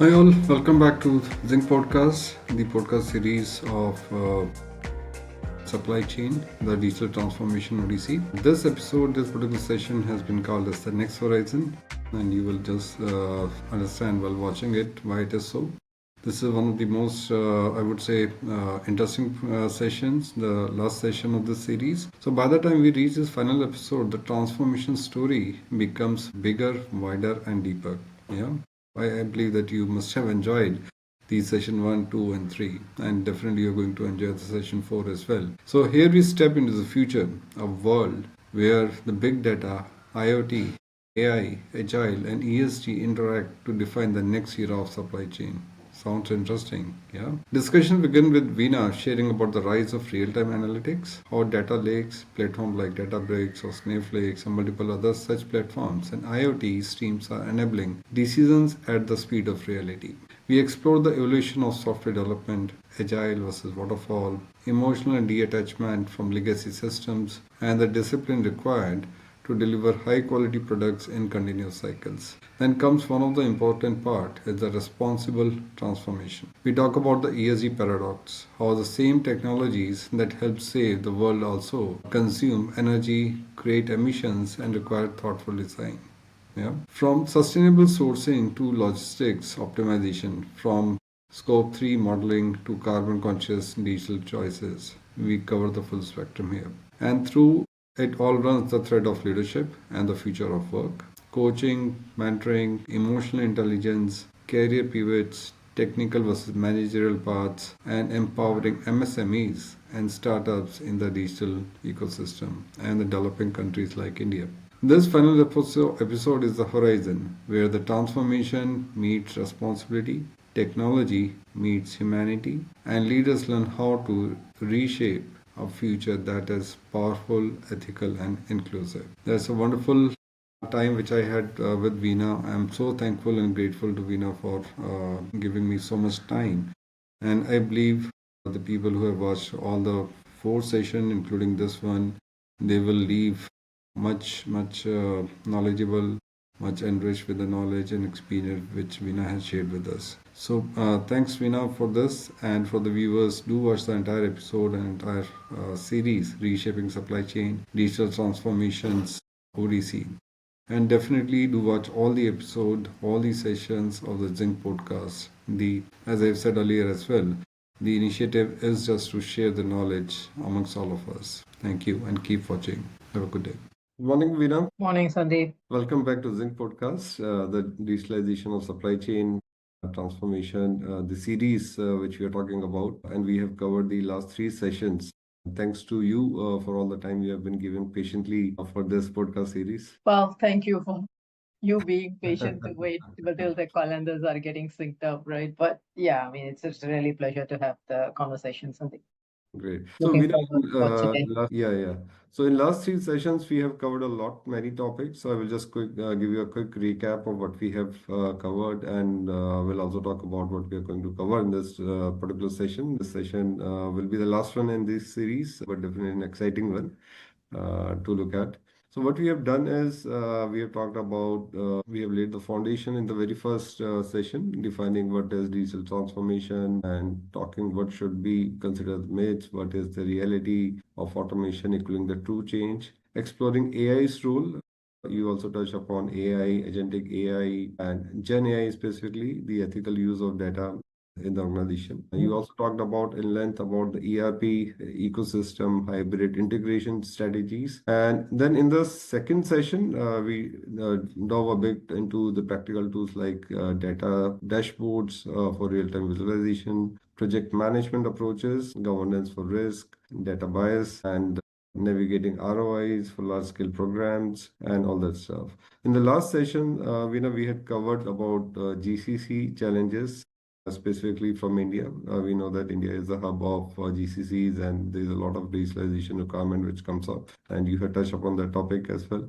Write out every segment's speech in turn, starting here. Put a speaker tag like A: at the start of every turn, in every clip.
A: Hi all, welcome back to ZYNC Podcast, the podcast series of supply chain, the digital transformation Odyssey. This particular session has been called as the next horizon, and you will just understand while watching it why it is so. This is one of the most, I would say, interesting sessions, the last session of this series. So, by the time we reach this final episode, the transformation story becomes bigger, wider, and deeper. Yeah, I believe that you must have enjoyed the session 1, 2, and 3, and definitely you're going to enjoy the session 4 as well. So, here we step into the future, a world where the big data, IoT, AI, Agile, and ESG interact to define the next era of supply chain. Sounds interesting, yeah? Discussion begin with Veena sharing about the rise of real-time analytics, how data lakes, platforms like Databricks or Snowflakes and multiple other such platforms and IoT streams are enabling decisions at the speed of reality. We explore the evolution of software development, agile versus waterfall, emotional and detachment from legacy systems, and the discipline required to deliver high quality products in continuous cycles. Then comes one of the important part is the responsible transformation. We talk about the ESG paradox, how the same technologies that help save the world also consume energy, create emissions and require thoughtful design. Yeah. From sustainable sourcing to logistics optimization, from scope 3 modeling to carbon conscious digital choices, we cover the full spectrum here. And through it all runs the thread of leadership and the future of work. Coaching, mentoring, emotional intelligence, career pivots, technical versus managerial paths, and empowering MSMEs and startups in the digital ecosystem and the developing countries like India. This final episode is the horizon where the transformation meets responsibility, technology meets humanity, and leaders learn how to reshape a future that is powerful, ethical, and inclusive. That's a wonderful time which I had with Veena. I'm so thankful and grateful to Veena for giving me so much time. And I believe the people who have watched all the four sessions, including this one, they will leave much knowledgeable, much enriched with the knowledge and experience which Veena has shared with us. So thanks Veena for this, and for the viewers, do watch the entire episode and entire series, Reshaping Supply Chain, Digital Transformations, Odyssey. And definitely do watch all the episode, all the sessions of the ZYNC podcast. As I've said earlier as well, the initiative is just to share the knowledge amongst all of us. Thank you and keep watching. Have a good day. Good morning, Veena.
B: Morning, Sandeep.
A: Welcome back to ZYNC Podcast, the digitalization of supply chain transformation, the series which we are talking about. And we have covered the last three sessions. Thanks to you for all the time you have been given patiently for this podcast series.
B: Well, thank you for you being patient to wait till the calendars are getting synced up, right? But yeah, I mean, it's just really pleasure to have the conversation, Sandeep.
A: Great. So,
B: Looking
A: Veena,
B: forward for today.
A: yeah. So, in last three sessions, we have covered a lot, many topics. So, I will just give you a quick recap of what we have covered, and we'll also talk about what we are going to cover in this particular session. This session will be the last one in this series, but definitely an exciting one to look at. So what we have done is we have talked about we have laid the foundation in the very first session, defining what is digital transformation and talking what should be considered myths, what is the reality of automation equaling the true change, exploring AI's role. You also touch upon AI, agentic AI, and Gen AI specifically, the ethical use of data in the organization. You also talked about in length about the ERP ecosystem, hybrid integration strategies. And then in the second session, we dove a bit into the practical tools like data dashboards for real-time visualization, project management approaches, governance for risk, data bias, and navigating ROIs for large-scale programs and all that stuff. In the last session, we had covered about GCC challenges specifically from India. We know that India is the hub of GCCs and there's a lot of digitalization requirement which comes up. And you had touched upon that topic as well.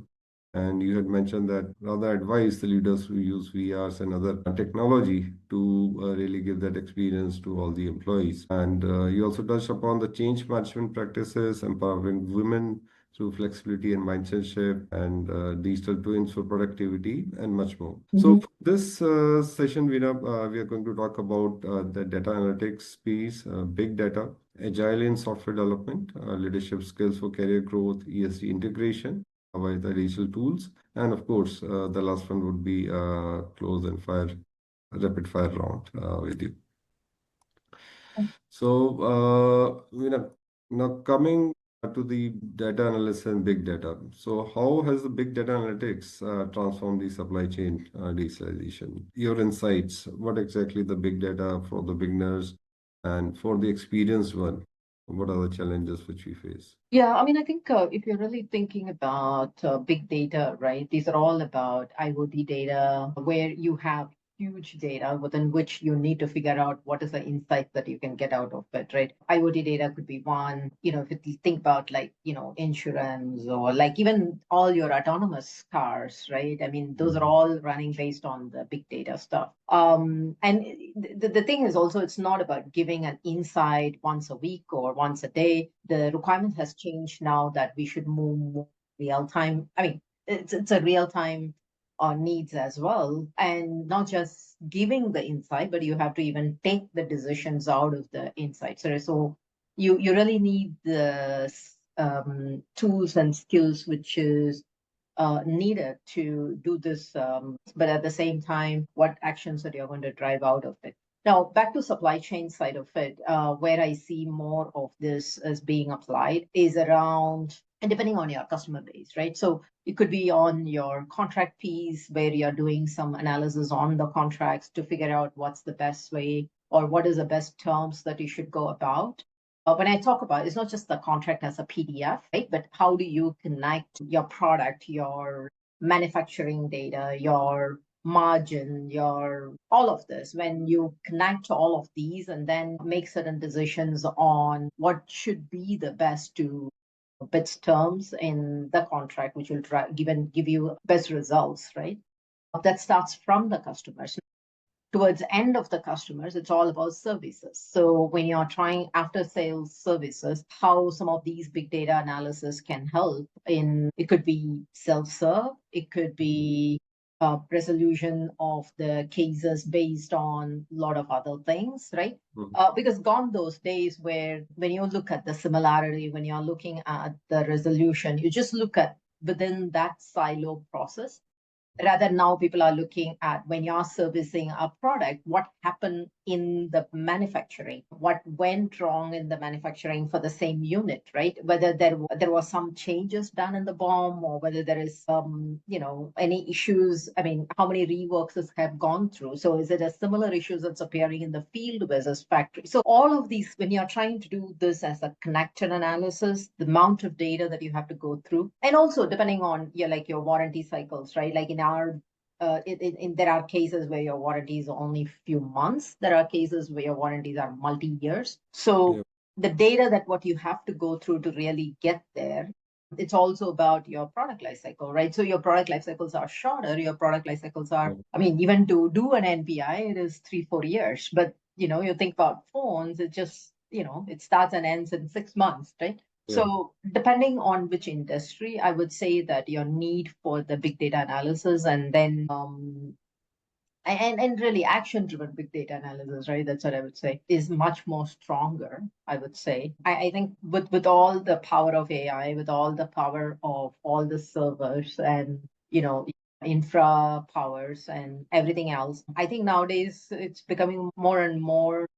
A: And you had mentioned that rather advise the leaders who use VRs and other technology to really give that experience to all the employees. And you also touched upon the change management practices, empowering women through flexibility and mindset shift and digital twins for productivity and much more. So
B: Mhm.
A: for this session, we are going to talk about the data analytics piece, big data, agile in software development, leadership skills for career growth, ESG integration via the digital tools, and of course, the last one would be close and fire, rapid fire round with you. So, now coming to the data analysis and big data. So, how has the big data analytics transformed the supply chain digitalization? Your insights, what exactly the big data for the beginners and for the experienced one? What are the challenges which we face?
B: Yeah, I mean, I think if you're really thinking about big data, right, these are all about IoT data where you have huge data within which you need to figure out what is the insight that you can get out of it, right? IoT data could be one, if you think about like, insurance or like even all your autonomous cars, right? I mean, those are all running based on the big data stuff. And the thing is also, it's not about giving an insight once a week or once a day. The requirement has changed now that we should move more real time. I mean, it's a real time needs as well, and not just giving the insight, but you have to even take the decisions out of the insights. So you really need the tools and skills which is needed to do this, but at the same time, what actions that you're going to drive out of it. Now, back to supply chain side of it, where I see more of this as being applied is around, and depending on your customer base, right? So it could be on your contract piece where you're doing some analysis on the contracts to figure out what's the best way or what is the best terms that you should go about. When I talk about, it's not just the contract as a PDF, right? But how do you connect your product, your manufacturing data, your margin, your all of this, when you connect to all of these and then make certain decisions on what should be the best to best terms in the contract, which will give you best results, right? That starts from the customers. Towards the end of the customers, it's all about services. So when you're trying after sales services, how some of these big data analysis can help in, it could be self-serve, it could be resolution of the cases based on a lot of other things, right? Because gone those days where when you look at the similarity, when you're looking at the resolution, you just look at within that silo process. Rather, now people are looking at when you're servicing a product, what happened in the manufacturing, what went wrong in the manufacturing for the same unit, right? Whether there was some changes done in the BOM or whether there is some, any issues. I mean, how many reworks have gone through? So is it a similar issues that's appearing in the field versus factory? So all of these, when you're trying to do this as a connected analysis, the amount of data that you have to go through, and also depending on your warranty cycles, right? Like in our there are cases where your warranty is only few months. There are cases where your warranties are multi years. So
A: Yeah.
B: the data that what you have to go through to really get there, it's also about your product life cycle, right? So your product life cycles are shorter. Your product life cycles are, I mean, even to do an NPI, it is 3-4 years. But you think about phones, it just it starts and ends in 6 months, right?
A: Yeah.
B: So depending on which industry, I would say that your need for the big data analysis and then and really action driven big data analysis, right? That's what I would say is much more stronger, I would say. I think with all the power of AI, with all the power of all the servers and infra powers and everything else, I think nowadays it's becoming more and more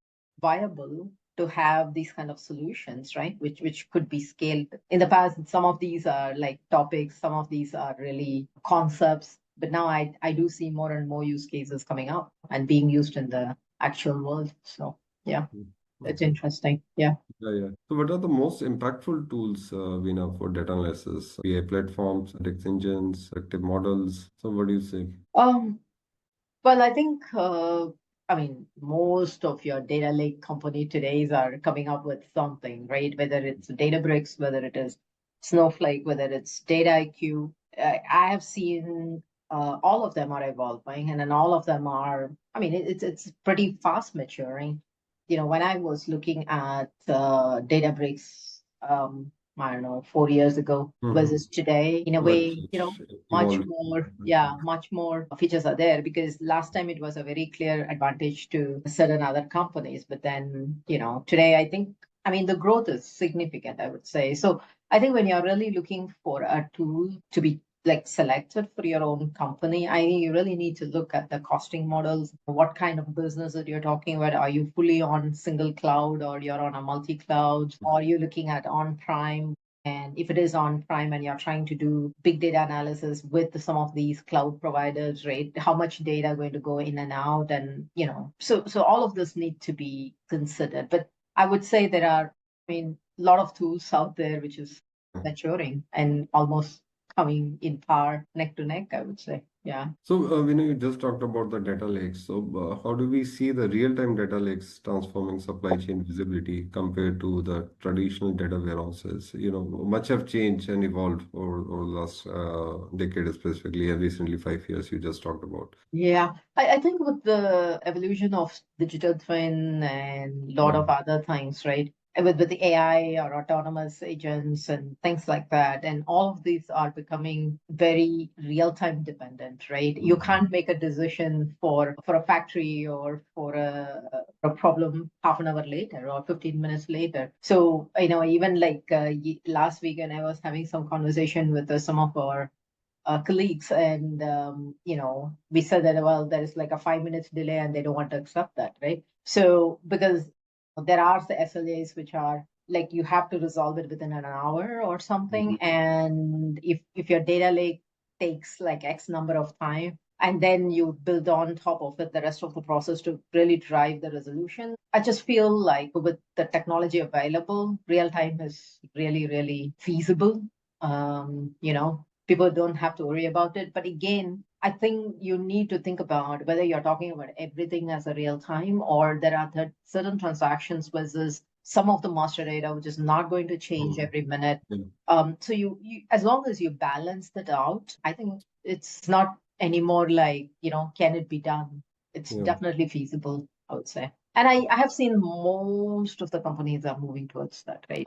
B: viable to have these kind of solutions, right? Which could be scaled. In the past, some of these are like topics, some of these are really concepts, but now I do see more and more use cases coming up and being used in the actual world. So yeah, it's
A: Okay.
B: interesting. Yeah.
A: Yeah, yeah. So, what are the most impactful tools, for data analysis? BI platforms, text engines, predictive models. So, what do you say?
B: Um, Well, I think, I mean, most of your data lake company todays are coming up with something, right? Whether it's Databricks, whether it is Snowflake, whether it's Data IQ. I have seen all of them are evolving, and then all of them are. I mean, it's pretty fast maturing. When I was looking at Databricks. I don't know, 4 years ago versus today. In a
A: Much
B: way, much
A: evolved.
B: more, yeah, much more features are there because last time it was a very clear advantage to certain other companies. But then, today I think, I mean, the growth is significant, I would say. So I think when you're really looking for a tool to be like selected for your own company, I think you really need to look at the costing models. What kind of business that you're talking about? Are you fully on single cloud or you're on a multi-cloud? Or are you looking at on-prime? And if it is on-prime and you're trying to do big data analysis with some of these cloud providers, right? How much data going to go in and out? And, so all of this need to be considered. But I would say there are, I mean, a lot of tools out there which is maturing and almost coming in par neck to neck, I would say. Yeah.
A: So, you just talked about the data lakes. So, how do we see the real-time data lakes transforming supply chain visibility compared to the traditional data warehouses? Much have changed and evolved over the last decade, specifically, and recently 5 years you just talked about.
B: Yeah, I think with the evolution of digital twin and a lot
A: Yeah.
B: of other things, right? With the AI or autonomous agents and things like that, and all of these are becoming very real-time dependent, right? You
A: Mhm.
B: can't make a decision for a factory or for a problem half an hour later or 15 minutes later. So, even like last week, and I was having some conversation with some of our colleagues, and we said that, well, there is like a 5 minutes delay and they don't want to accept that, right? So because there are the SLAs which are like you have to resolve it within an hour or something,
A: Mhm.
B: and if your data lake takes like X number of time and then you build on top of it the rest of the process to really drive the resolution, I just feel like with the technology available, real time is really really feasible. People don't have to worry about it. But again, I think you need to think about whether you're talking about everything as a real time or there are certain transactions versus some of the master data which is not going to change
A: Mhm.
B: every minute.
A: Yeah.
B: So you as long as you balance that out, I think it's not anymore like, can it be done? It's
A: Yeah.
B: definitely feasible, I would say. And I have seen most of the companies are moving towards that, right?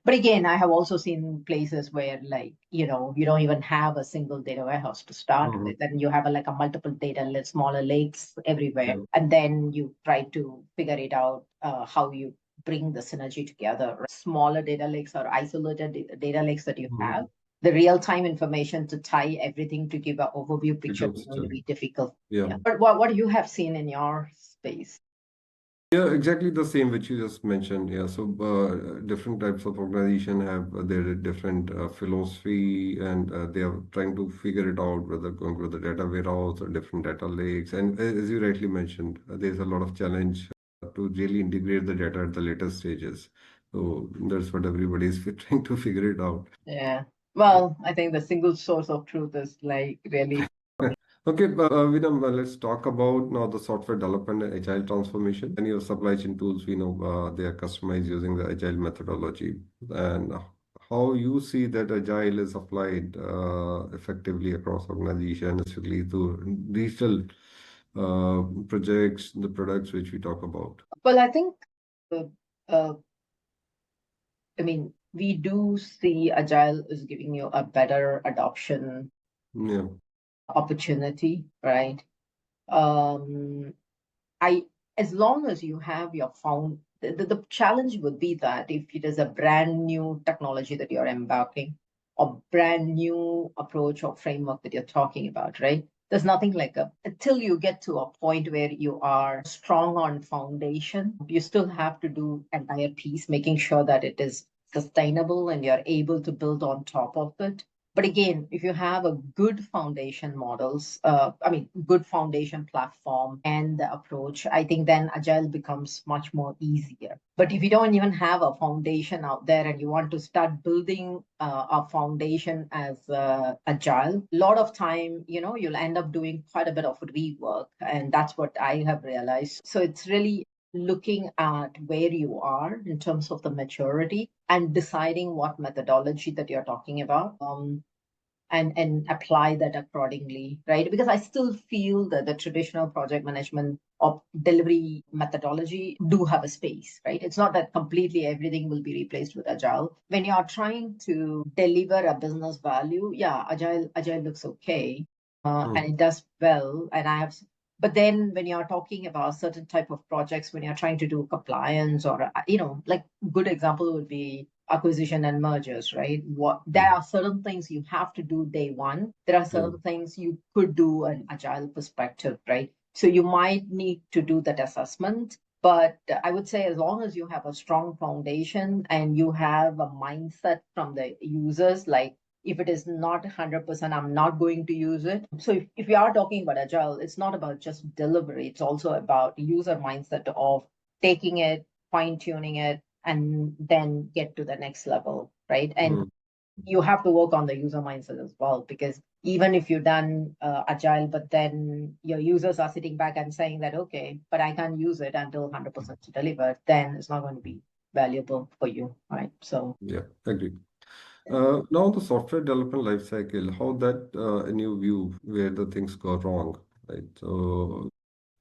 B: But again, I have also seen places where like, you don't even have a single data warehouse to start
A: Mhm.
B: with. And you have like a multiple smaller lakes everywhere.
A: Yeah.
B: And then you try to figure it out how you bring the synergy together. Smaller data lakes or isolated data lakes that you have,
A: Mhm.
B: the real-time information to tie everything to give an overview picture is
A: Becomes
B: going to
A: still.
B: be difficult.
A: Yeah.
B: Yeah. But what do you have seen in your space?
A: Yeah, exactly the same which you just mentioned. Yeah, so different types of organization have their different philosophy, and they are trying to figure it out whether going with the data warehouse or different data lakes. And as you rightly mentioned, there's a lot of challenge to really integrate the data at the later stages. So that's what everybody is trying to figure it out.
B: Yeah. Well, I think the single source of truth is like really.
A: Okay, Vinam, let's talk about now the software development and agile transformation. Many of supply chain tools, we know they are customized using the agile methodology. And how you see that agile is applied effectively across organizations, especially to digital projects, the products which we talk about.
B: Well, I think, uh, uh, I mean, we do see Agile is giving you a better adoption
A: Yeah.
B: opportunity, right? Um, I as long as you have your the challenge would be that if it is a brand new technology that you're embarking or brand new approach or framework that you're talking about, right? There's nothing like a until you get to a point where you are strong on foundation, you still have to do entire piece, making sure that it is sustainable and you're able to build on top of it. But again, if you have a good foundation models, good foundation platform and the approach, I think then Agile becomes much more easier. But if you don't even have a foundation out there and you want to start building a foundation as Agile, a lot of time, you'll end up doing quite a bit of rework. And that's what I have realized. So it's really looking at where you are in terms of the maturity and deciding what methodology that you're talking about. and apply that accordingly, right? Because I still feel that the traditional project management of delivery methodology do have a space, right? It's not that completely everything will be replaced with agile. When you're trying to deliver a business value, yeah, agile looks okay, and it does well. And I have, but then when you're talking about certain type of projects, when you're trying to do compliance or like good example would be acquisition and mergers, right? What there are certain things you have to do day one. There are certain things you could do an agile perspective, right? So you might need to do that assessment. But I would say as long as you have a strong foundation and you have a mindset from the users, like if it is not 100%, I'm not going to use it. So if we are talking about agile, it's not about just delivery. It's also about user mindset of taking it, fine tuning it, and then get to the next level, right? And you have to work on the user mindset as well, because even if you've done agile, but then your users are sitting back and saying that, okay, but I can't use it until 100% delivered, then it's not going to be valuable for you, right? So
A: Yeah, agree. Now the software development life cycle, how that in your view where the things go wrong, right? So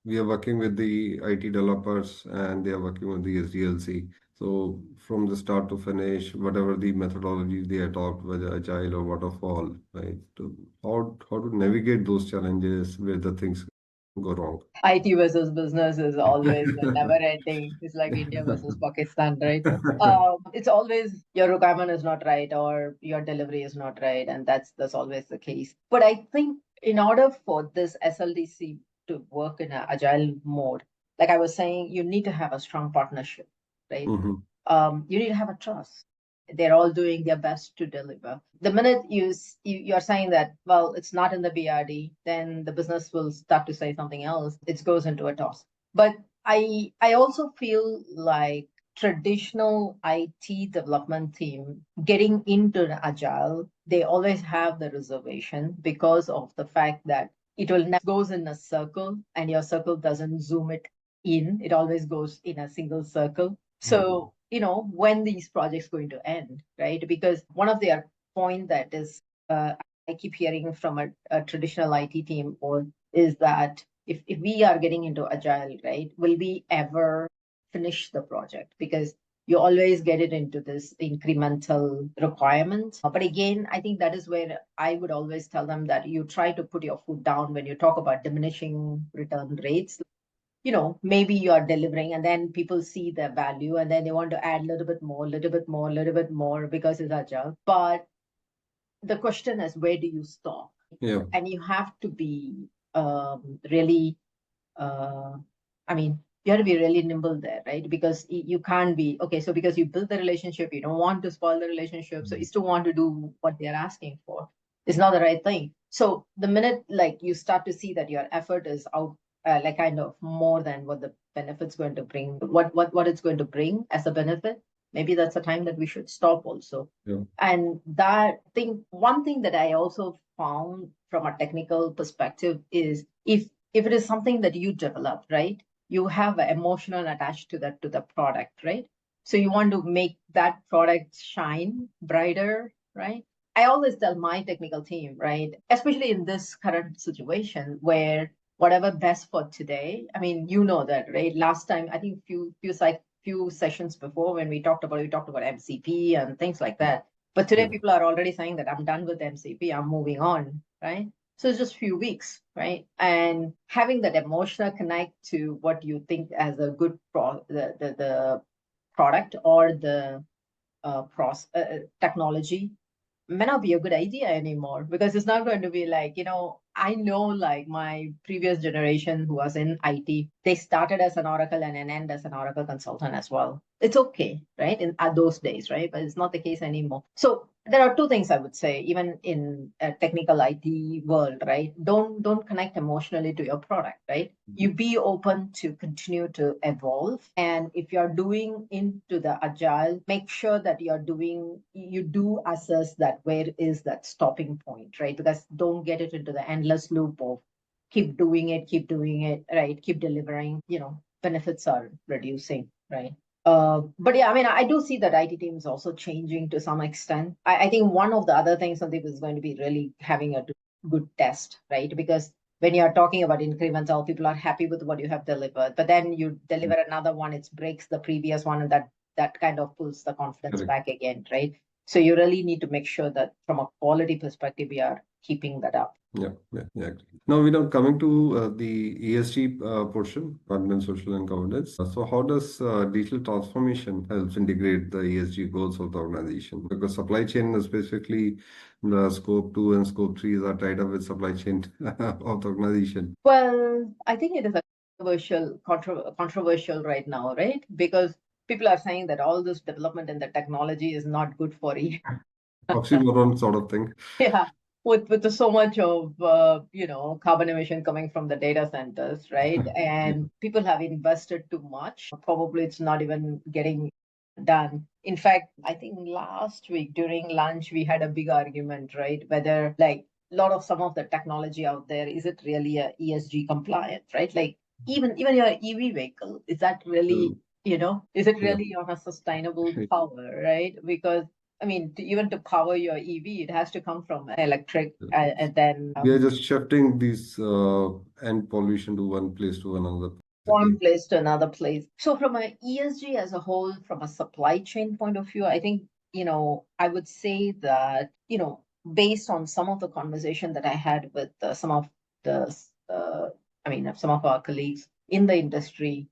A: we are working with the IT developers and they are working with the SDLC. So from the start to finish, whatever the methodology they adopt, whether agile or waterfall, right? To how to navigate those challenges where the things go wrong.
B: IT versus business is always a never ending. It's like India versus Pakistan, right? It's always your requirement is not right or your delivery is not right, and that's always the case. But I think in order for this SLDC to work in an agile mode, like I was saying, you need to have a strong partnership, right?
A: Hmm.
B: You need to have a trust. They're all doing their best to deliver. The minute you're saying that, well, it's not in the BRD, then the business will start to say something else. It goes into a toss. But I also feel like traditional IT development team getting into the agile, they always have the reservation because of the fact that it will never goes in a circle and your circle doesn't zoom it in. It always goes in a single circle. So, when these projects going to end, right? Because one of their point that is, I keep hearing from a traditional IT team or is that if we are getting into agile, right, will we ever finish the project? Because you always get it into this incremental requirement. But again, I think that is where I would always tell them that you try to put your foot down when you talk about diminishing return rates. Maybe you are delivering and then people see the value and then they want to add a little bit more, little bit more, little bit more because it's agile. But the question is, where do you stop?
A: Yeah.
B: And you have to be really, uh, I mean, you have to be really nimble there, right? Because you can't be, okay, so because you build the relationship, you don't want to spoil the relationship. So you still want to do what they're asking for. It's not the right thing. So the minute like you start to see that your effort is out, like kind of more than what the benefit's going to bring, what it's going to bring as a benefit, maybe that's a time that we should stop also.
A: Yeah.
B: And that thing, one thing that I also found from a technical perspective is if it is something that you develop, right? You have an emotional attached to the product, right? So you want to make that product shine brighter, right? I always tell my technical team, right? Especially in this current situation where whatever best for today. I mean, you know that, right? Last time, I think few sessions before when we talked about MCP and things like that. But today
A: Yeah.
B: people are already saying that I'm done with MCP, I'm moving on, right? So it's just few weeks, right? And having that emotional connect to what you think as a good the product or the technology may not be a good idea anymore because it's not going to be like, I know like my previous generation who was in IT, they started as an Oracle and an end as an Oracle consultant as well. It's okay, right? At those days, right? But it's not the case anymore. So there are two things I would say, even in a technical IT world, right? Don't connect emotionally to your product, right? You be open to continue to evolve. And if you're doing into the agile, make sure that you do assess that where is that stopping point, right? Because don't get it into the endless loop of keep doing it, right? Keep delivering, benefits are reducing, right? But yeah, I mean, I do see that IT team is also changing to some extent. I think one of the other things, Sandeep, is going to be really having a good test, right? Because when you're talking about incremental, people are happy with what you have delivered, but then you deliver another one, it breaks the previous one, and that kind of pulls the confidence
A: Correct.
B: back again, right? So you really need to make sure that from a quality perspective, we are keeping that up.
A: Yeah. Now, coming to the ESG portion, environment, social, and governance. So, how does digital transformation helps integrate the ESG goals of the organization? Because supply chain, specifically the scope 2 and scope 3s are tied up with supply chain of the organization.
B: Well, I think it is a controversial right now, right? Because people are saying that all this development in the technology is not good for you.
A: Oxymoron sort of thing.
B: Yeah, with so much of carbon emission coming from the data centers, right?
A: Yeah.
B: And people have invested too much. Probably it's not even getting done. In fact, I think last week during lunch we had a big argument, right? Whether like a lot of some of the technology out there, is it really a ESG compliant, right? Like even your EV vehicle, is that really, is it
A: Yeah.
B: really on a sustainable power, right? Because I mean, even to power your EV, it has to come from electric, and then
A: We are just shifting these end pollution to one place to another,
B: one
A: basically.
B: place to another place. So, from a ESG as a whole, from a supply chain point of view, I think, I would say that, based on some of the conversation that I had with some of the, some of our colleagues in the industry,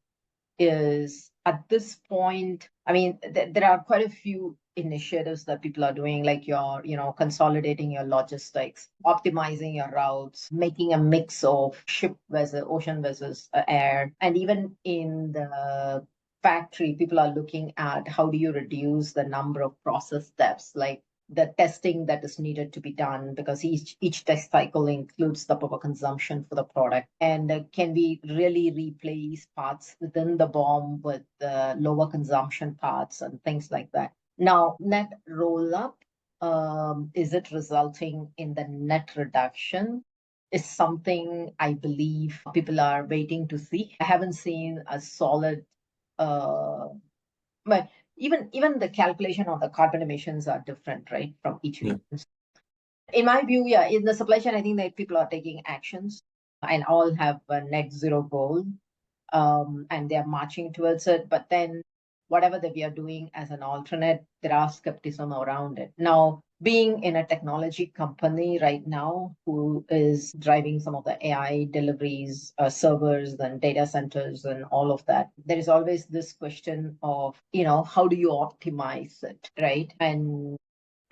B: is at this point, I mean, there are quite a few initiatives that people are doing, like your, consolidating your logistics, optimizing your routes, making a mix of ship versus ocean versus air. And even in the factory, people are looking at how do you reduce the number of process steps, like the testing that is needed to be done, because each test cycle includes the power consumption for the product. And can we really replace parts within the BOM with lower consumption parts and things like that? Now, net roll up, is it resulting in the net reduction? Is something I believe people are waiting to see. I haven't seen a solid uh, but even the calculation of the carbon emissions are different, right, from each
A: Yeah.
B: region. In my view, yeah, in the supply chain, I think that people are taking actions and all have a net zero goal, and they're marching towards it. But then, whatever that we are doing as an alternate, there are skepticism around it. Now, being in a technology company right now who is driving some of the AI deliveries, servers and data centers and all of that, there is always this question of, how do you optimize it, right? And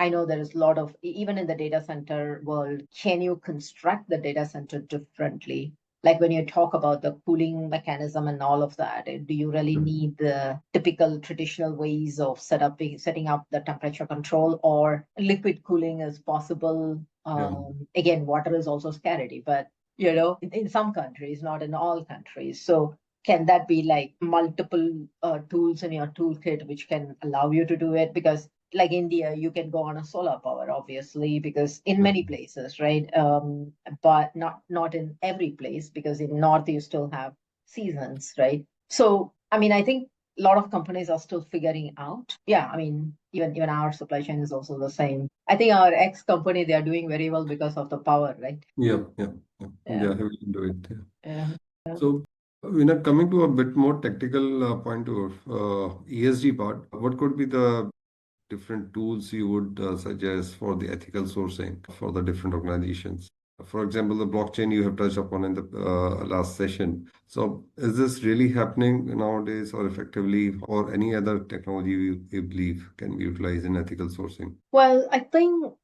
B: I know there is a lot of, even in the data center world, can you construct the data center differently? Like when you talk about the cooling mechanism and all of that, do you really need the typical traditional ways of setting up the temperature control, or liquid cooling is possible?
A: Yeah.
B: Again, water is also scarcity, but in some countries, not in all countries. So can that be like multiple tools in your toolkit which can allow you to do it? Because like India, you can go on a solar power, obviously, because in
A: Yeah.
B: many places, right? But not in every place, because in North you still have seasons, right? So, I mean, I think a lot of companies are still figuring out. Yeah, I mean, even our supply chain is also the same. I think our ex company, they are doing very well because of the power, right?
A: Yeah.
B: Yeah.
A: Yeah, we can do it. Yeah.
B: Yeah.
A: So, coming to a bit more technical point of ESG part, what could be the different tools you would suggest for the ethical sourcing for the different organizations? For example, the blockchain you have touched upon in the last session. So, is this really happening nowadays or effectively, or any other technology you believe can be utilized in ethical sourcing?
B: Well, I think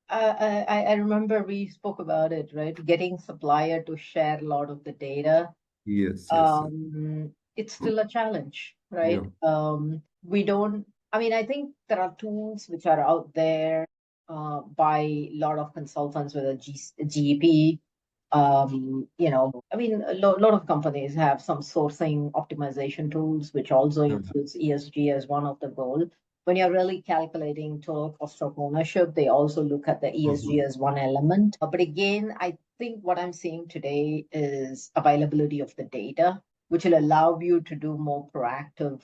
B: I remember we spoke about it, right? Getting supplier to share a lot of the data.
A: Yes.
B: It's still a challenge, right?
A: Yeah.
B: We don't, I mean, I think there are tools which are out there by a lot of consultants with a GEP. I mean, lot of companies have some sourcing optimization tools, which also
A: Yeah.
B: includes ESG as one of the goals. When you're really calculating total cost of ownership, they also look at the ESG
A: Mhm.
B: as one element. But again, I think what I'm seeing today is availability of the data, which will allow you to do more proactive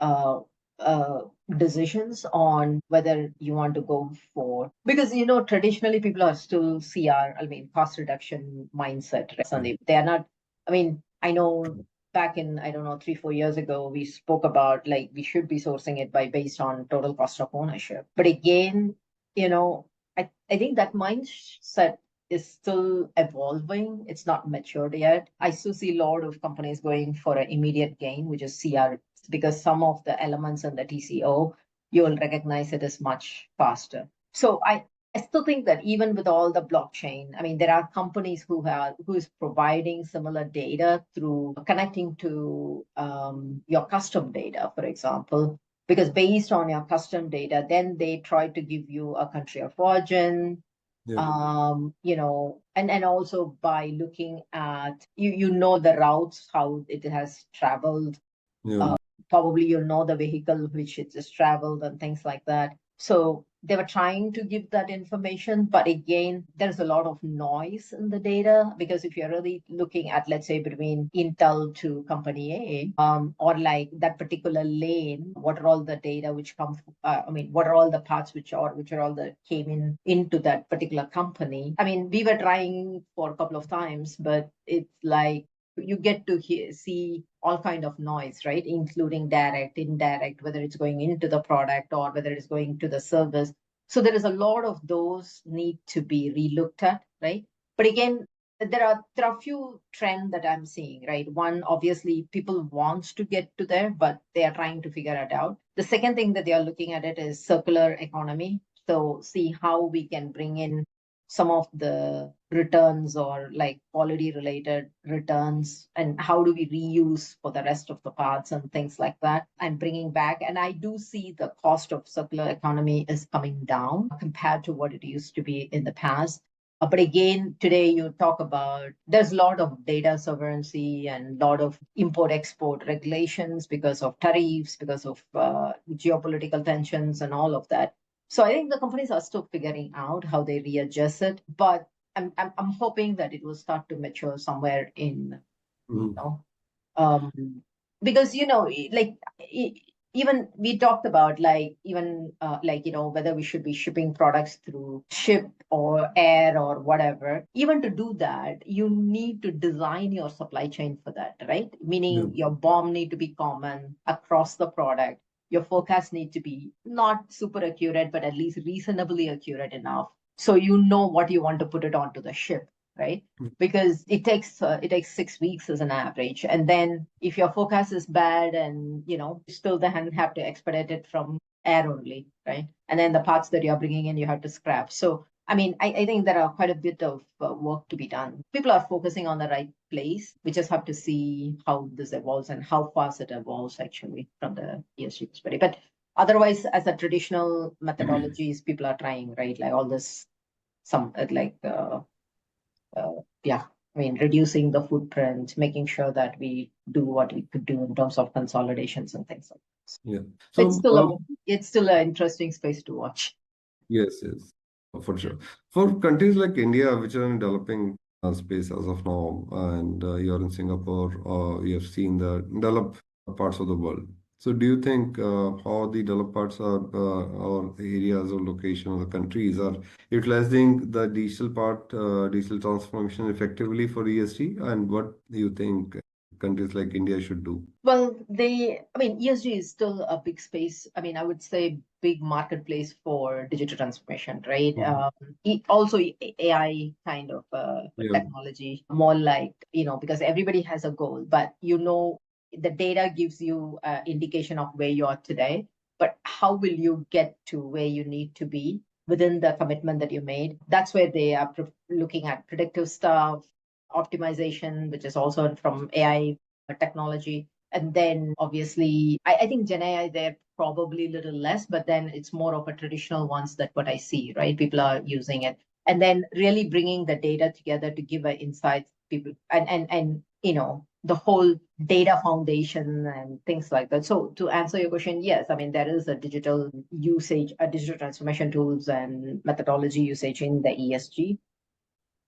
B: uh, uh, decisions on whether you want to go for, because traditionally people are still cost reduction mindset, right, Sandeep? They are not. I know back in, I don't know, 3-4 years ago, we spoke about like we should be sourcing it by based on total cost of ownership. But again, I think that mindset is still evolving. It's not matured yet. I still see a lot of companies going for an immediate gain, which is CR, because some of the elements in the TCO, you will recognize it as much faster. So I still think that even with all the blockchain, there are companies who is providing similar data through connecting to your custom data, for example, because based on your custom data, then they try to give you a country of origin,
A: Yeah.
B: And also by looking at the routes, how it has traveled,
A: Yeah.
B: probably the vehicle which it has traveled and things like that. So they were trying to give that information, but again, there's a lot of noise in the data, because if you're really looking at, let's say, between Intel to company A, or like that particular lane, what are all the data which come, what are all the parts which are all the came into that particular company. We were trying for a couple of times, but it's like you get to see all kind of noise, right? Including direct, indirect, whether it's going into the product or whether it's going to the service. So there is a lot of those need to be relooked at, right? But again, there are few trends that I'm seeing, right? One, obviously, people want to get to there, but they are trying to figure it out. The second thing that they are looking at it is circular economy. So see how we can bring in some of the returns or like quality related returns, and how do we reuse for the rest of the parts and things like that, and bringing back. And I do see the cost of circular economy is coming down compared to what it used to be in the past. But again, today you talk about there's a lot of data sovereignty and a lot of import export regulations because of tariffs, because of geopolitical tensions and all of that. So I think the companies are still figuring out how they readjust it, but I'm hoping that it will start to mature somewhere in,
A: Mhm.
B: um, because even we talked about like even whether we should be shipping products through ship or air or whatever. Even to do that, you need to design your supply chain for that, right?
A: Yeah.
B: Meaning your BOM need to be common across the product. Your forecasts need to be not super accurate, but at least reasonably accurate enough, so you know what you want to put it onto the ship, right? Because it takes 6 weeks as an average, and then if your forecast is bad, and you still then have to expedite it from air only, right? And then the parts that you're bringing in, you have to scrap. So I think there are quite a bit of work to be done. People are focusing on the right place. We just have to see how this evolves and how fast it evolves actually from the ESG perspective. But otherwise, as a traditional methodologies, people are trying, right? Like all this, some uh, yeah, reducing the footprint, making sure that we do what we could do in terms of consolidations and things like that.
A: Yeah.
B: It's
A: So,
B: still a it's still an interesting space to watch.
A: yes, yes, for sure. For countries like India, which are in developing space as of now, and you're in Singapore, you have seen the developed parts of the world. So, do you think how the developed parts are, or areas or location of the countries are utilizing the digital part, digital transformation effectively for ESG? And what do you think countries like India should do?
B: Well, ESG is still a big space. I would say big marketplace for digital transformation, right?
A: Mhm.
B: Also AI kind of
A: Yeah.
B: technology, more like, because everybody has a goal, but the data gives you indication of where you are today, but how will you get to where you need to be within the commitment that you made? That's where they are looking at predictive stuff, optimization, which is also from AI technology. And then obviously, I think Gen AI there probably a little less, but then it's more of a traditional ones that what I see, right? People are using it. And then really bringing the data together to give an insight people, and the whole data foundation and things like that. So to answer your question, yes, there is a digital usage, a digital transformation tools and methodology usage in the ESG.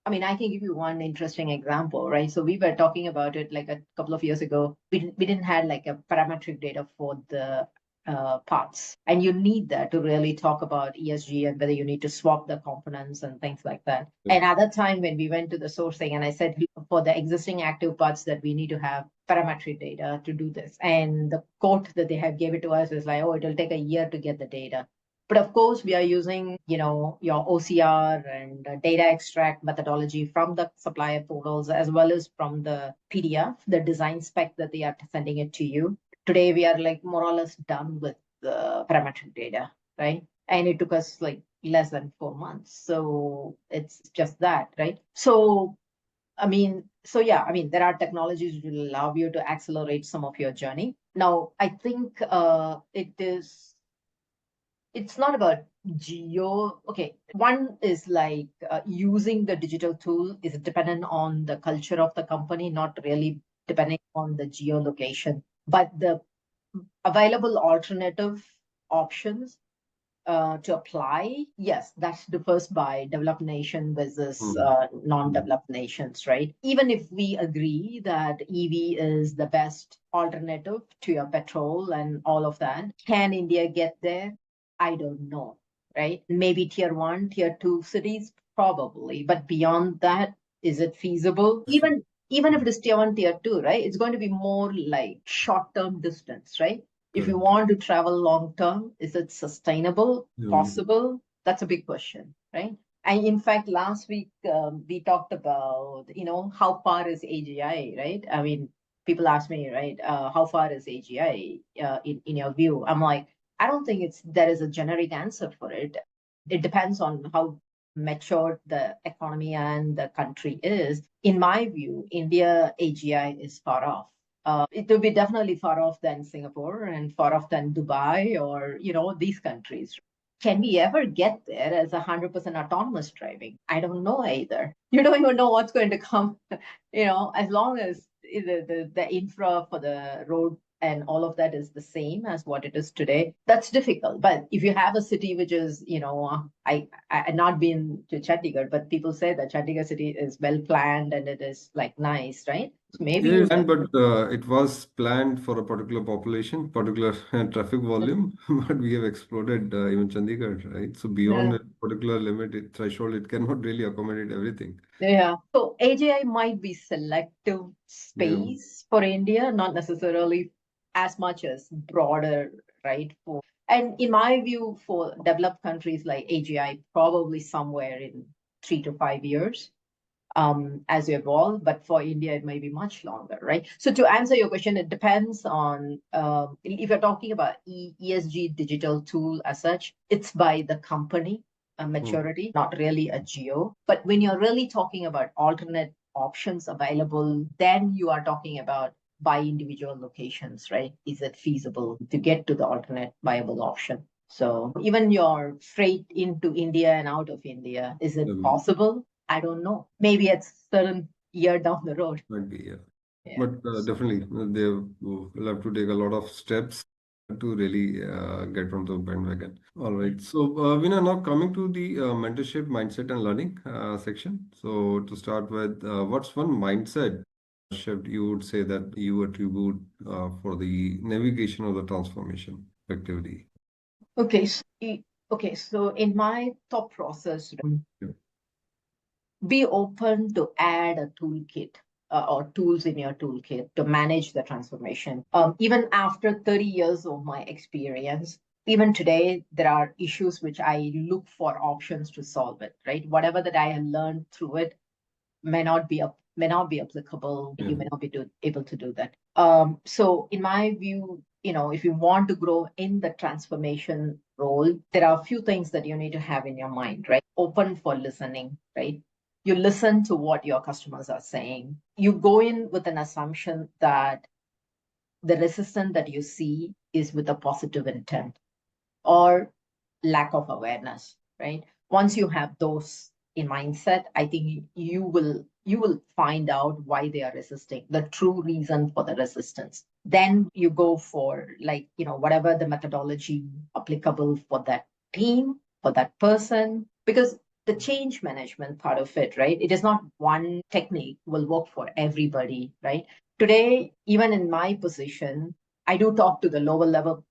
B: I mean, I can give you one interesting example, right? So we were talking about it like a couple of years ago. We didn't have like a parametric data for the parts, and you need that to really talk about ESG and whether you need to swap the components and things like that.
A: Yeah.
B: Another time when we went to the sourcing, and I said for the existing active parts that we need to have parametric data to do this, and the quote that they have gave it to us is like, oh, it'll take a year to get the data. But of course, we are using, your OCR and data extract methodology from the supplier portals as well as from the PDF, the design spec that they are sending it to you. Today, we are like more or less done with the parametric data, right? And it took us like less than 4 months. So it's just that, right? So there are technologies which will allow you to accelerate some of your journey. Now, I think it's not about geo. Okay, one is like using the digital tool is dependent on the culture of the company, not really depending on the geolocation. But the available alternative options to apply, yes, that differs by developed nation versus non-developed nations, right? Even if we agree that EV is the best alternative to your petrol and all of that, can India get there? I don't know, right? Maybe tier one, tier two cities, probably, but beyond that, is it feasible? Even if it is tier one, tier two, right? It's going to be more like short-term distance, right? If you want to travel long term, is it sustainable, possible? That's a big question, right? And in fact, last week we talked about, how far is AGI, right? I mean, people ask me, right, how far is AGI in your view? I'm like, I don't think there is a generic answer for it. It depends on how mature the economy and the country is. In my view, India AGI is far off. It will be definitely far off than Singapore and far off than Dubai or, these countries. Can we ever get there as 100% autonomous driving? I don't know either. You don't even know what's going to come, as long as the infra for the road and all of that is the same as what it is today, that's difficult. But if you have a city which is, I not been to Chandigarh, but people say that Chandigarh city is well planned and it is like nice, right? So maybe
A: Yes, and but it was planned for a particular population, particular traffic volume, but we have exploded even Chandigarh, right? So beyond a particular limit, threshold, it cannot really accommodate everything.
B: Yeah. So AGI might be selective space for India, not necessarily as much as broader, right? And in my view, for developed countries like AGI, probably somewhere in 3 to 5 years as you evolve. But for India, it may be much longer, right? So to answer your question, it depends on if you're talking about ESG digital tool as such, it's by the company maturity, not really a geo. But when you're really talking about alternate options available, then you are talking about by individual locations, right? Is it feasible to get to the alternate viable option? So even your freight into India and out of India, is it possible? I don't know. Maybe it's certain year down the road.
A: Might be, yeah.
B: Yeah.
A: But definitely, they will have to take a lot of steps to really get on the bandwagon. All right. So, Veena, now coming to the mentorship, mindset, and learning section. So, to start with, what's one mindset shift you would say that you attribute for the navigation of the transformation effectively?
B: Okay. So in my thought process,
A: Yeah.
B: be open to add a toolkit or tools in your toolkit to manage the transformation. Even after 30 years of my experience, even today, there are issues which I look for options to solve it, right? Whatever that I have learned through it may not be applicable. You may not be able to do that. So in my view, if you want to grow in the transformation role, there are a few things that you need to have in your mind, right? Open for listening, right? You listen to what your customers are saying. You go in with an assumption that the resistance that you see is with a positive intent or lack of awareness, right? Once you have those in mindset, I think you will find out why they are resisting, the true reason for the resistance. Then you go for whatever the methodology applicable for that team, for that person, because the change management part of it, right? It is not one technique will work for everybody, right? Today, even in my position, I do talk to the lower level,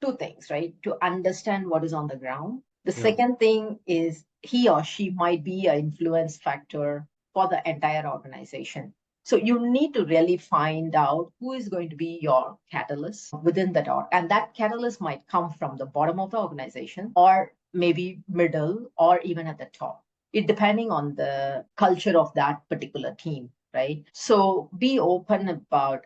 B: two things, right? To understand what is on the ground. The
A: Yeah.
B: second thing is he or she might be an influence factor for the entire organization. So you need to really find out who is going to be your catalyst within that org. And that catalyst might come from the bottom of the organization or maybe middle or even at the top. It depending on the culture of that particular team, right? So be open about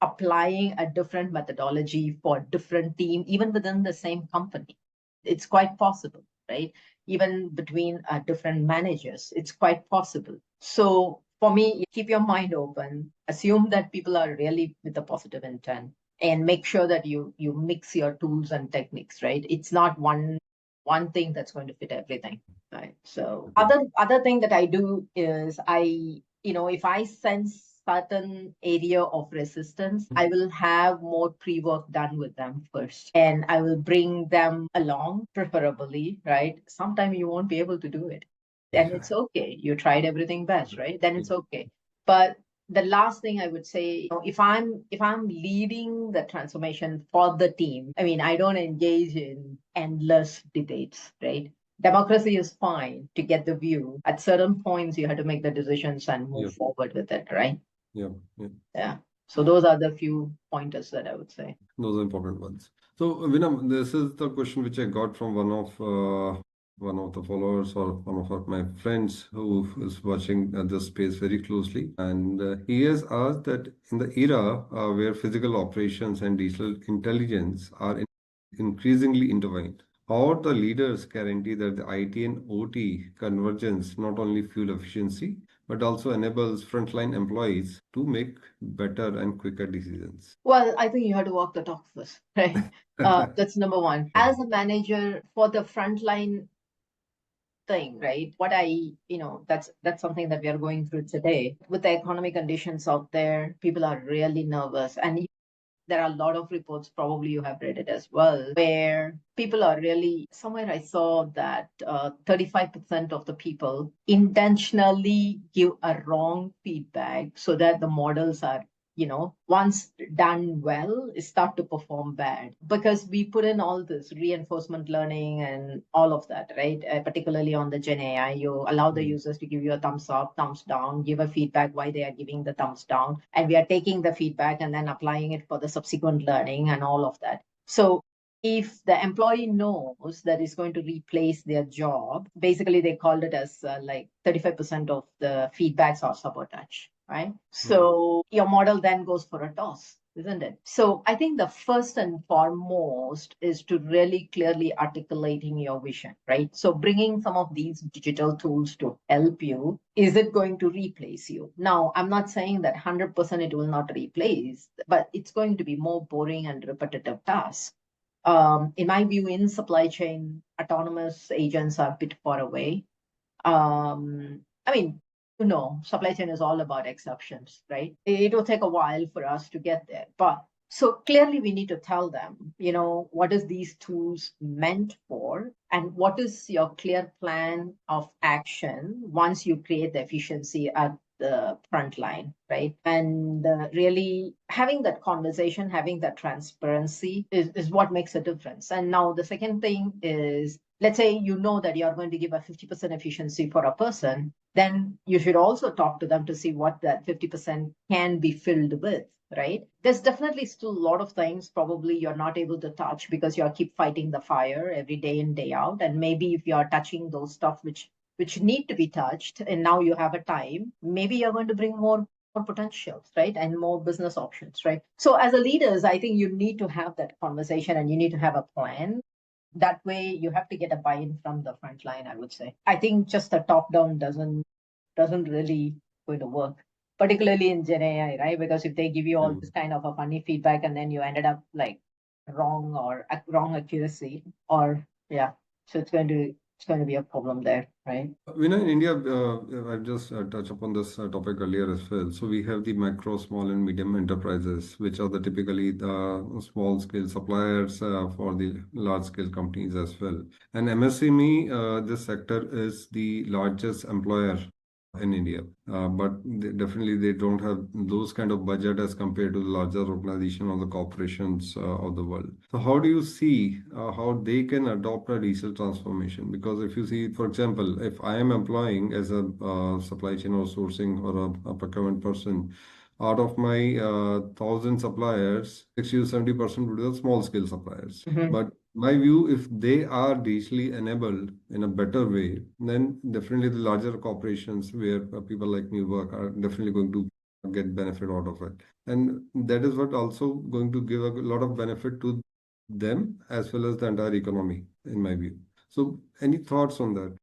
B: applying a different methodology for different team, even within the same company. It's quite possible, right? Even between different managers, it's quite possible. So for me, keep your mind open, assume that people are really with a positive intent, and make sure that you mix your tools and techniques, right? It's not one thing that's going to fit everything, right? So other thing that I do is if I sense certain area of resistance, I will have more pre-work done with them first. And I will bring them along, preferably, right? Sometimes you won't be able to do it. And it's okay. You tried everything best, right? Then it's okay. But the last thing I would say, if I'm leading the transformation for the team, I mean, I don't engage in endless debates, right? Democracy is fine to get the view. At certain points, you have to make the decisions and move forward with it, right?
A: Yeah.
B: Yeah. So those are the few pointers that I would say.
A: Those are important ones. So, Vinam, this is the question which I got from one of the followers or one of my friends who is watching this space very closely, and he has asked that in the era where physical operations and digital intelligence are increasingly intertwined, how the leaders guarantee that the IT and OT convergence not only fuel efficiency but also enables frontline employees to make better and quicker decisions?
B: Well, I think you have to walk the talk first, right? That's number one. As a manager for the frontline thing, right? That's something that we are going through today. With the economic conditions out there, people are really nervous. And there are a lot of reports, probably you have read it as well, where people are really, somewhere I saw that 35% of the people intentionally give a wrong feedback so that the models are, once done well, start to perform bad. Because we put in all this reinforcement learning and all of that, right? Particularly on the Gen AI, you allow the users to give you a thumbs up, thumbs down, give a feedback why they are giving the thumbs down. And we are taking the feedback and then applying it for the subsequent learning and all of that. So if the employee knows that it's going to replace their job, basically they called it as like 35% of the feedbacks are sabotage, right? So your model then goes for a toss, isn't it? So I think the first and foremost is to really clearly articulating your vision, right? So bringing some of these digital tools to help you, is it going to replace you? Now, I'm not saying that 100% it will not replace, but it's going to be more boring and repetitive tasks. In my view, in supply chain, autonomous agents are a bit far away. I mean, supply chain is all about exceptions, right? It will take a while for us to get there. But so clearly we need to tell them, what is these tools meant for and what is your clear plan of action once you create the efficiency at the front line, right? And really having that conversation, having that transparency is what makes a difference. And now the second thing is, let's say you know that you're going to give a 50% efficiency for a person, then you should also talk to them to see what that 50% can be filled with, right? There's definitely still a lot of things probably you're not able to touch because you keep fighting the fire every day in, day out. And maybe if you're touching those stuff which need to be touched and now you have a time, maybe you're going to bring more potentials, right? And more business options, right? So as a leaders, I think you need to have that conversation and you need to have a plan. That way you have to get a buy-in from the front line, I would say. I think just the top down doesn't really going to work, particularly in Gen AI, right? Because if they give you all this kind of a funny feedback and then you ended up like wrong or wrong accuracy or so it's going to it's going to be a problem there, right?
A: We know in India, I've just touched upon this topic earlier as well. So we have the macro, small, and medium enterprises, which are the typically the small scale suppliers for the large scale companies as well. And MSME, this sector is the largest employer in India. But definitely they don't have those kind of budget as compared to the larger organization or the corporations of the world. So how do you see how they can adopt a digital transformation? Because if you see, for example, if I am employing as a supply chain or sourcing or a procurement person, out of my 1,000 suppliers, 60 to 70% would be the small scale suppliers.
B: Mhm.
A: But my view, if they are digitally enabled in a better way, then definitely the larger corporations where people like me work are definitely going to get benefit out of it. And that is what also going to give a lot of benefit to them as well as the entire economy, in my view. So, any thoughts on that?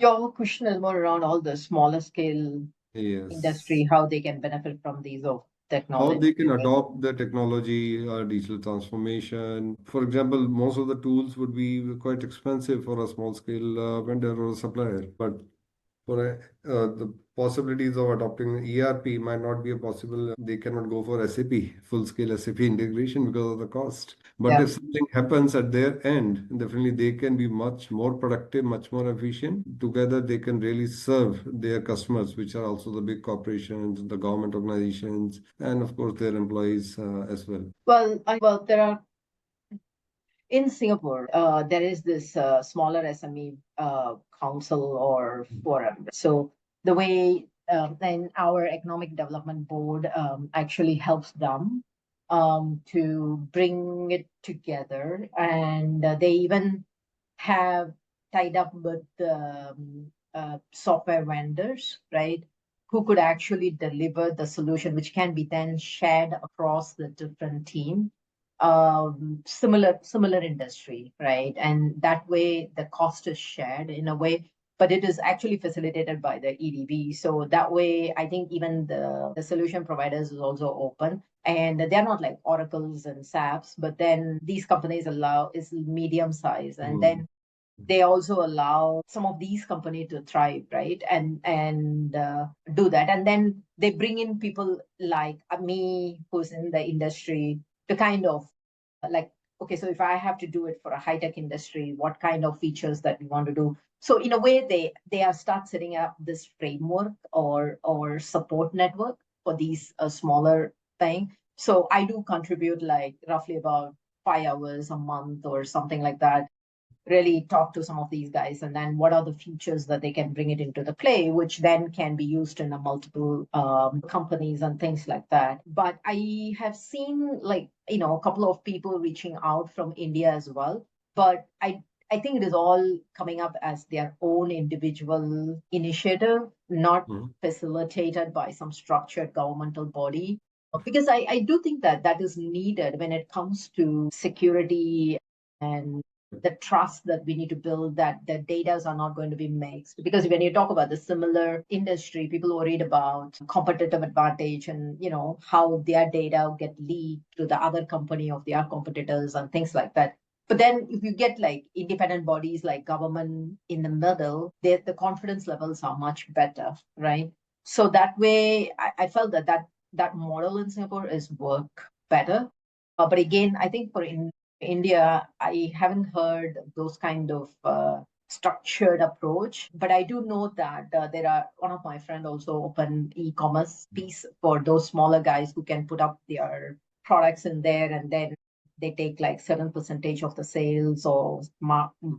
B: Your question is more around all the smaller scale
A: Yes.
B: industry, how they can benefit from these of
A: How
B: technology.
A: they can adopt the technology, digital transformation. For example, most of the tools would be quite expensive for a small scale vendor or supplier, but for the possibilities of adopting ERP might not be a possible. They cannot go for SAP, full scale SAP integration because of the cost. But
B: Yeah.
A: if something happens at their end, definitely they can be much more productive, much more efficient. Together, they can really serve their customers, which are also the big corporations, the government organizations, and of course their employees as well.
B: Well, there are in Singapore, there is this smaller SME council or forum. So the way then our economic development board actually helps them to bring it together, and they even have tied up with software vendors, right? Who could actually deliver the solution, which can be then shared across the different team, similar industry, right? And that way the cost is shared in a way, but it is actually facilitated by the EDB. So that way, I think even the solution providers is also open, and they're not like Oracles and SAPs, but then these companies allow is medium size, and then they also allow some of these companies to thrive, right? And do that, and then they bring in people like me who's in the industry to kind of like, okay, so if I have to do it for a high tech industry, what kind of features that we want to do? So in a way, they are start setting up this framework or support network for these smaller thing. So I do contribute like roughly about 5 hours a month or something like that, really talk to some of these guys, and then what are the features that they can bring it into the play, which then can be used in a multiple companies and things like that. But I have seen, like, a couple of people reaching out from India as well, but I think it is all coming up as their own individual initiative, not
A: Mhm.
B: facilitated by some structured governmental body, because I do think that that is needed when it comes to security and the trust that we need to build, that the data are not going to be mixed. Because when you talk about the similar industry, people worried about competitive advantage and how their data get leaked to the other company of their competitors and things like that. But then if you get like independent bodies like government in the middle, the confidence levels are much better, right? So that way, I felt that model in Singapore is work better. But again, I think for India, I haven't heard those kind of structured approach, but I do know that there are one of my friend also open e-commerce piece for those smaller guys who can put up their products in there, and then they take like certain percentage of the sales or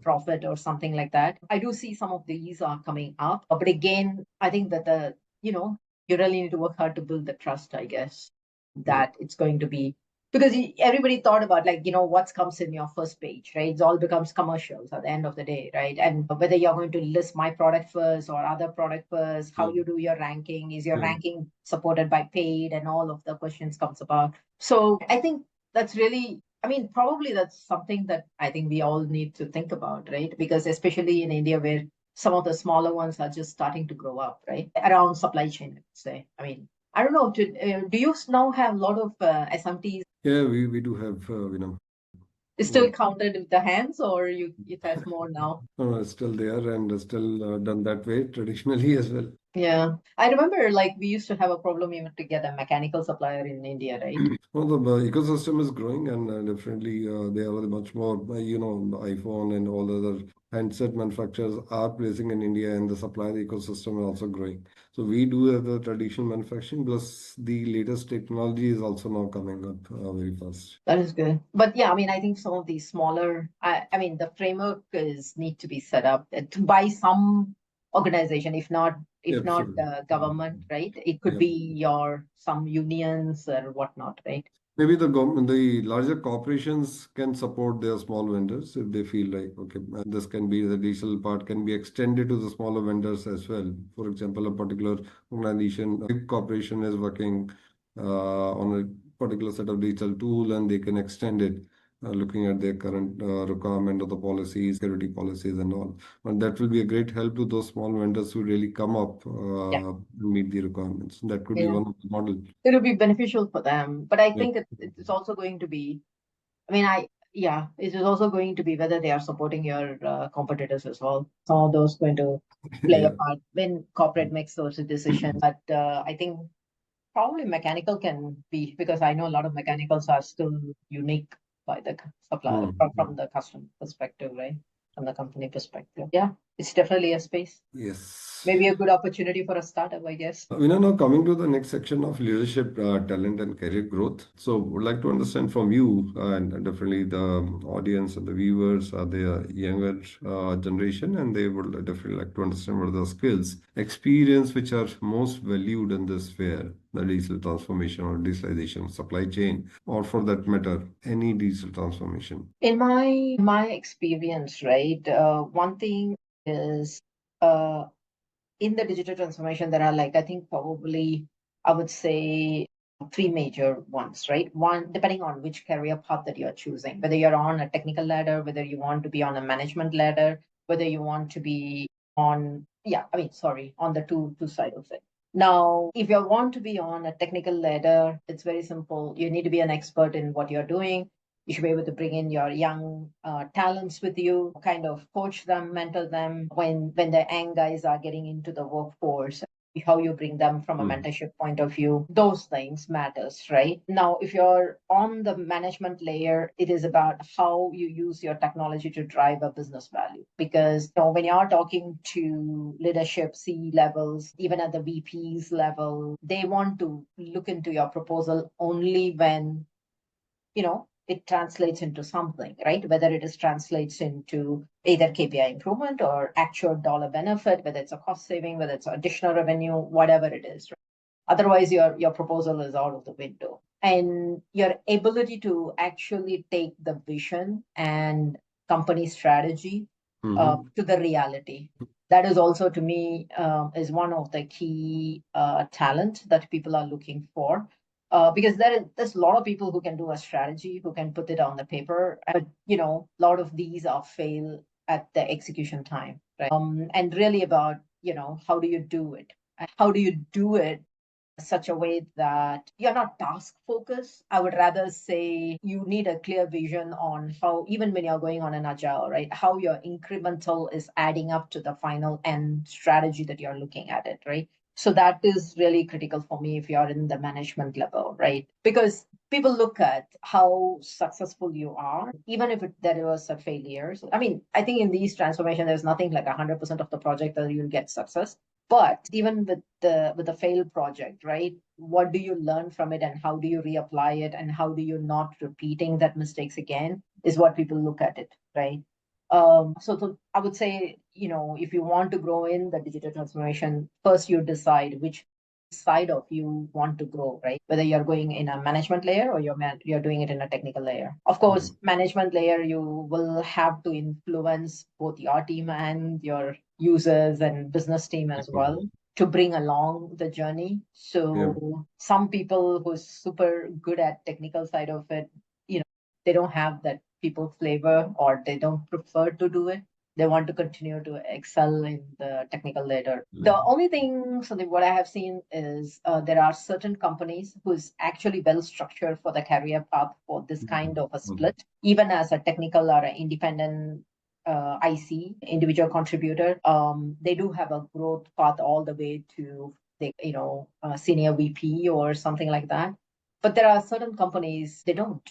B: profit or something like that. I do see some of these are coming up, but again, I think that you know you really need to work hard to build the trust, I guess, that it's going to be, because everybody thought about, like, what comes in your first page, right? It all becomes commercials at the end of the day, right? And whether you're going to list my product first or other product first, how you do your ranking, is your
A: Yeah.
B: ranking supported by paid, and all of the questions comes about. So I think that's really, I mean, probably that's something that I think we all need to think about, right? Because especially in India, where some of the smaller ones are just starting to grow up, right? Around supply chain, let's say. I mean, I don't know. Do you now have a lot of SMTs?
A: Yeah, we do have,
B: It's still counted with the hands, or it has more now?
A: No, it's still there and it's still done that way traditionally as well.
B: Yeah. I remember like we used to have a problem even to get a mechanical supplier in India, right?
A: Well, the ecosystem is growing, and definitely they are much more. The iPhone and all the other handset manufacturers are placing in India, and the supplier ecosystem is also growing. So we do have the traditional manufacturing, plus the latest technology is also now coming up very fast.
B: That is good. But yeah, I mean, I think some of these smaller, I mean, the framework is need to be set up by some organization, if not
A: Absolutely.
B: the government, right? It could
A: Yep.
B: be some unions or whatnot, right?
A: Maybe the government, the larger corporations can support their small vendors if they feel like, okay, this can be the digital part can be extended to the smaller vendors as well. For example, a particular organization, a big corporation is working on a particular set of digital tool and they can extend it, looking at their current requirement of the policies, security policies and all. And that will be a great help to those small vendors who really come up
B: Yeah.
A: and meet the requirements. That could be
B: Yeah.
A: one of the models.
B: It'll be beneficial for them. But I
A: Yeah.
B: think it's also going to be, I mean, yeah, it is also going to be whether they are supporting your competitors as well. Some of those going to play a
A: Yeah.
B: part when corporate makes those decisions. But I think probably mechanical can be, because I know a lot of mechanicals are still unique by the supplier from
A: Mm.
B: the customer perspective, right? From the company perspective. Yeah, it's definitely a space.
A: Yes.
B: Maybe a good opportunity for a startup, I guess.
A: Now coming to the next section of leadership, talent, and career growth. So, would like to understand from you, and definitely the audience and the viewers are the younger generation, and they would definitely like to understand what are the skills, experience which are most valued in this sphere, the digital transformation or digitalization, supply chain, or for that matter, any digital transformation.
B: In my experience, right, one thing is uh, in the digital transformation, there are like, I think probably, I would say three major ones, right? One, depending on which career path that you're choosing, whether you're on a technical ladder, whether you want to be on a management ladder, whether you want to be on, yeah, I mean, sorry, on the two side of it. Now, if you want to be on a technical ladder, it's very simple. You need to be an expert in what you're doing. You should be able to bring in your young talents with you, kind of coach them, mentor them when the young guys are getting into the workforce, how you bring them from a
A: Mm.
B: mentorship point of view. Those things matters, right? Now, if you're on the management layer, it is about how you use your technology to drive a business value. Because when you're talking to leadership, C levels, even at the VPs level, they want to look into your proposal only when it translates into something, right? Whether it is translates into either KPI improvement or actual dollar benefit, whether it's a cost saving, whether it's additional revenue, whatever it is. Right? Otherwise, your proposal is out of the window. And your ability to actually take the vision and company strategy
A: Mm-hmm.
B: to the reality. That is also, to me, is one of the key talent that people are looking for. Because there's a lot of people who can do a strategy, who can put it on the paper, but a lot of these are fail at the execution time, right? And really about how do you do it? How do you do it such a way that you're not task focused? I would rather say you need a clear vision on how, even when you're going on an agile, right, how your incremental is adding up to the final end strategy that you're looking at it, right? So that is really critical for me if you're in the management level, right? Because people look at how successful you are, even if there was a failures. I mean, I think in these transformation, there's nothing like 100% of the project that you'll get success. But even with the failed project, right? What do you learn from it, and how do you reapply it, and how do you not repeating that mistakes again? Is what people look at it, right? So I would say, if you want to grow in the digital transformation, first you decide which side of you want to grow, right? Whether you're going in a management layer or you're doing it in a technical layer. Of course, management layer, you will have to influence both your team and your users and business team as well to bring along the journey.
A: Yeah.
B: So some people who's super good at technical side of it, they don't have that people flavor, or they don't prefer to do it. they want to continue to excel in the technical ladder.
A: Like,
B: The only thing, Sandeep, what I have seen is there are certain companies who's actually well structured for the career path for this kind of a split, even as a technical or an independent IC, individual contributor. They do have a growth path all the way to the senior VP or something like that. But there are certain companies they don't.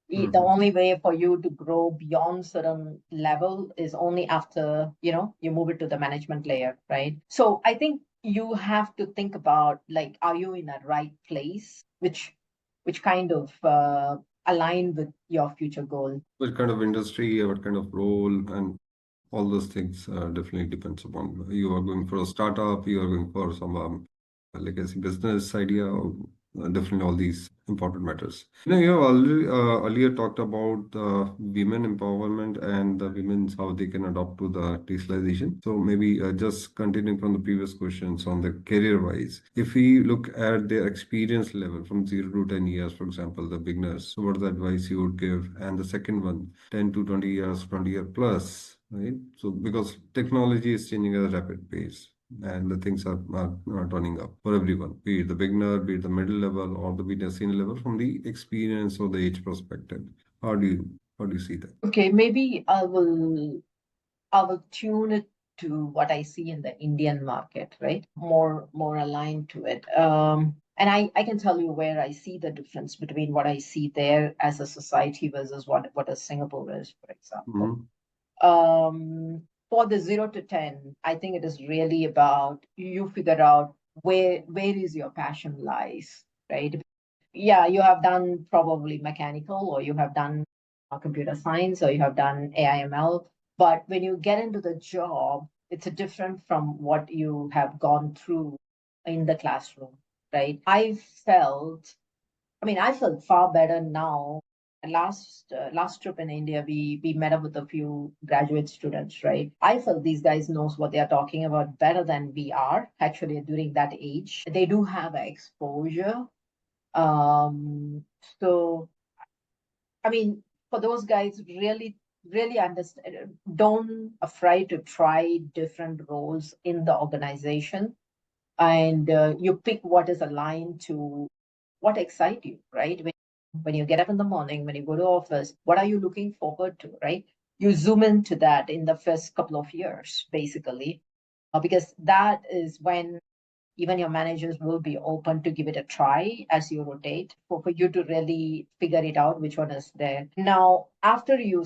B: The only way for you to grow beyond certain level is only after you move it to the management layer, right? So I think you have to think about, like, are you in a right place, which kind of align with your future goal.
A: what kind of industry, what kind of role, and all those things definitely depends upon. You are going for a startup, you are going for some legacy business idea, or definitely all these important matters. You have already earlier talked about women empowerment and the women's how they can adopt to the digitalization. So maybe just continuing from the previous questions on the career wise, if we look at their experience level from 0 to 10 years, for example, the beginners, so what the advice you would give? And the second one, 10 to 20 years, 20-year plus, right? So because technology is changing at a rapid pace and the things are turning up for everyone, be it the beginner, be it the middle level, or be it the senior level from the experience or the age perspective. How do you see that?
B: Okay, maybe I will tune it to what I see in the Indian market, right? More aligned to it. And I can tell you where I see the difference between what I see there as a society versus what a Singapore is, for example. For the 0 to 10, I think it is really about you figure out where is your passion lies, right? Yeah, you have done probably mechanical, or you have done computer science, or you have done AIML. But when you get into the job, it's different from what you have gone through in the classroom, right? I felt far better now. Last trip in India, we met up with a few graduate students, right? I felt these guys knows what they are talking about better than we are actually during that age. They do have exposure. So I mean, for those guys, really, really understand. Don't afraid to try different roles in the organization, and you pick what is aligned to what excites you, right? When you get up in the morning, when you go to office, what are you looking forward to, right? You zoom into that in the first couple of years, basically, because that is when even your managers will be open to give it a try as you rotate for you to really figure it out which one is there. Now, after you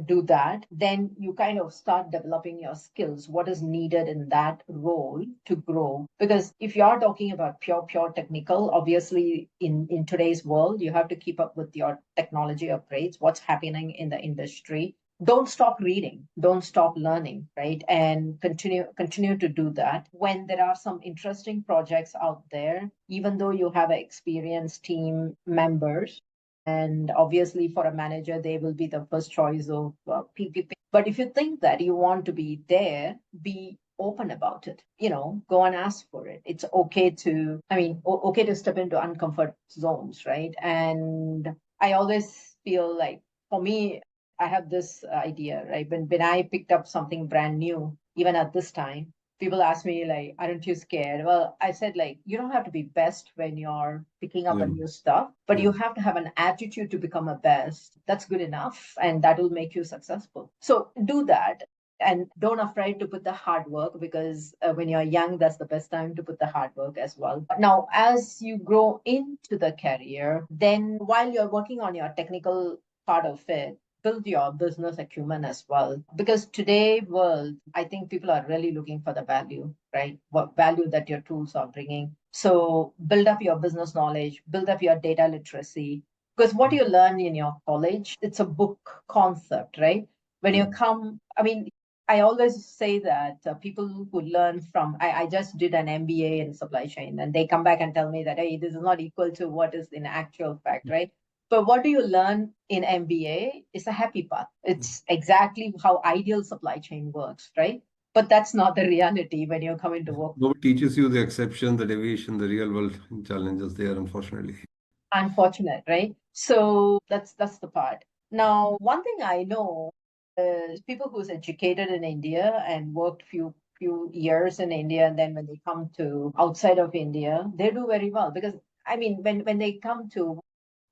B: do that, then you kind of start developing your skills, what is needed in that role to grow. Because if you are talking about pure technical, obviously in today's world, you have to keep up with your technology upgrades, what's happening in the industry. Don't stop reading, don't stop learning, right? And continue to do that. When there are some interesting projects out there, even though you have experienced team members, and obviously for a manager they will be the first choice of PPP. But if you think that you want to be there, be open about it, go and ask for it. It's okay to, okay to step into uncomfort zones, right? And I always feel like, for me, I have this idea, right? When I picked up something brand new, even at this time, people ask me like, "Aren't you scared?" Well, I said like, you don't have to be best when you're picking up a
A: Yeah.
B: new stuff, but
A: Yeah.
B: you have to have an attitude to become a best. That's good enough, and that will make you successful. So do that. And don't afraid to put the hard work, because when you're young, that's the best time to put the hard work as well. Now, as you grow into the career, then while you're working on your technical part of it, build your business acumen as well. Because today world, I think people are really looking for the value, right? What value that your tools are bringing. So build up your business knowledge, build up your data literacy. Because what you learn in your college, it's a book concept, right? When
A: Yeah.
B: you come, I always say that people who learn from, I just did an MBA in supply chain, and they come back and tell me that, hey, this is not equal to what is in actual fact, right? But what do you learn in MBA is a happy path. It's exactly how ideal supply chain works, right? But that's not the reality when you come into work.
A: Nobody teaches you the exception, the deviation, the real world challenges there, unfortunately.
B: Unfortunate, right? So that's the part. Now, one thing I know, people who's educated in India and worked few years in India, and then when they come to outside of India, they do very well because I mean when they come to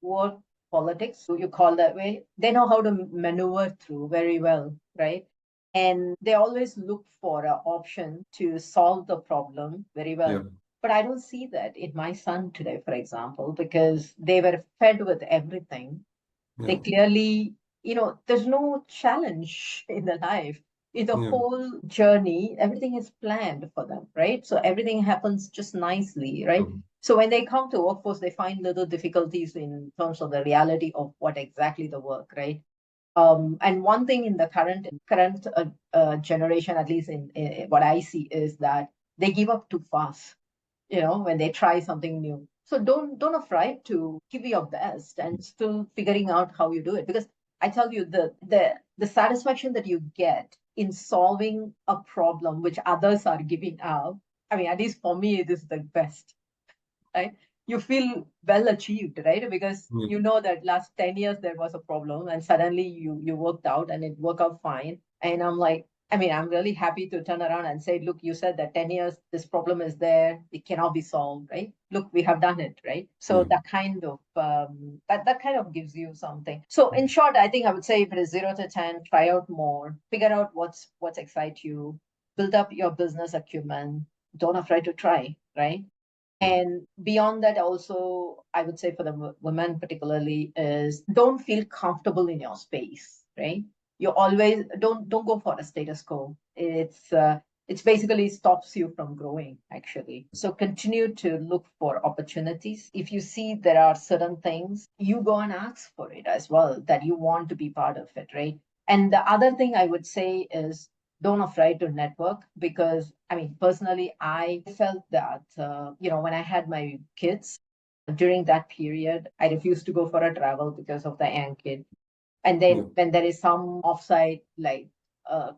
B: work politics, you call that way, they know how to maneuver through very well, right? And they always look for an option to solve the problem very well.
A: Yeah.
B: But I don't see that in my son today, for example, because they were fed with everything. They
A: Yeah.
B: clearly, there's no challenge in the life. In the
A: Yeah.
B: whole journey, everything is planned for them, right? So everything happens just nicely, right?
A: Um,
B: So when they come to workforce, they find little difficulties in terms of the reality of what exactly the work, right? And one thing in the current generation, at least in what I see, is that they give up too fast, when they try something new. So don't afraid to give your best and still figuring out how you do it. Because I tell you, the satisfaction that you get in solving a problem which others are giving up, I mean, at least for me, it is the best, right? You feel well achieved, right? Because
A: yeah.
B: you know that last 10 years there was a problem and suddenly you worked out and it worked out fine. And I'm like, I mean, I'm really happy to turn around and say, look, you said that 10 years this problem is there, it cannot be solved, right? Look, we have done it, right? So
A: Yeah.
B: that kind of gives you something. So in short, I think I would say if it is 0 to 10, try out more, figure out what's excites you, build up your business acumen, don't afraid to try, right? And beyond that, also, I would say for the women particularly is don't feel comfortable in your space, right? You always don't go for a status quo. It's basically stops you from growing actually. So continue to look for opportunities. If you see there are certain things, you go and ask for it as well that you want to be part of it, right? And the other thing I would say is don't afraid to network because I mean personally I felt that when I had my kids during that period I refused to go for a travel because of the young kid, and then
A: Yeah.
B: when there is some offsite like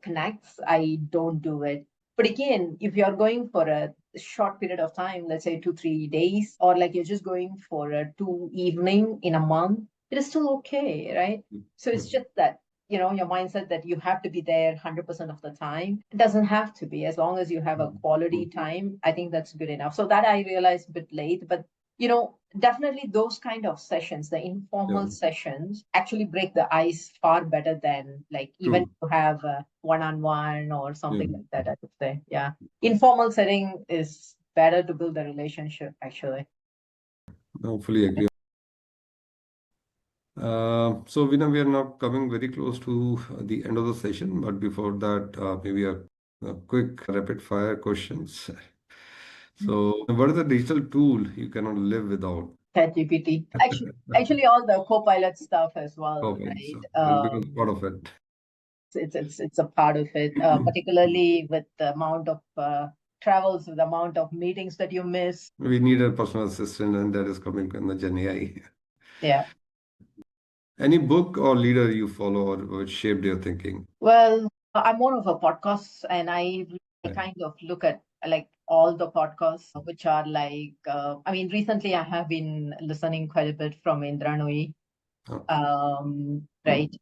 B: connects I don't do it. But again, if you're going for a short period of time, let's say 2 3 days, or like you're just going for a 2 evening in a month, it is still okay, right? So
A: Yeah.
B: it's just that your mindset that you have to be there 100% of the time. It doesn't have to be. As long as you have a quality time, I think that's good enough. So that I realized a bit late, but definitely those kind of sessions, the
A: Yeah.
B: informal sessions, actually break the ice far better than like even
A: True.
B: to have a one-on-one or
A: Yeah.
B: something like that, I would say. Yeah. Informal setting is better to build a relationship, actually.
A: I fully agree. So, Veena, we are now coming very close to the end of the session, but before that, maybe a quick rapid fire questions. So, what is the digital tool you cannot live without?
B: ChatGPT. Actually, all the co-pilot stuff as well,
A: Okay,
B: right?
A: so it becomes part of it.
B: It's a part of it, particularly with the amount of travels, with the amount of meetings that you miss.
A: We need a personal assistant, and that is coming in the Gen AI.
B: Yeah.
A: Any book or leader you follow or which shaped your thinking?
B: Well, I'm more of a podcast, and I
A: Okay.
B: kind of look at like all the podcasts, which are like, I mean, recently I have been listening quite a bit from Indra Nooyi,
A: Okay.
B: right?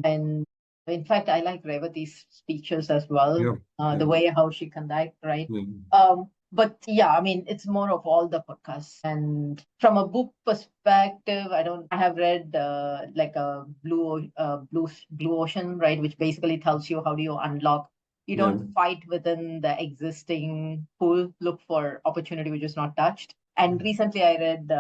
B: And in fact, I like Revati's speeches as well,
A: Yeah.
B: the
A: Yeah.
B: way how she conduct, right?
A: Yeah.
B: But yeah, I mean, it's more of all the podcasts. And from a book perspective, I have read like a blue ocean, right? Which basically tells you how do you unlock. You
A: Yeah.
B: don't fight within the existing pool, look for opportunity which is not touched. And recently I read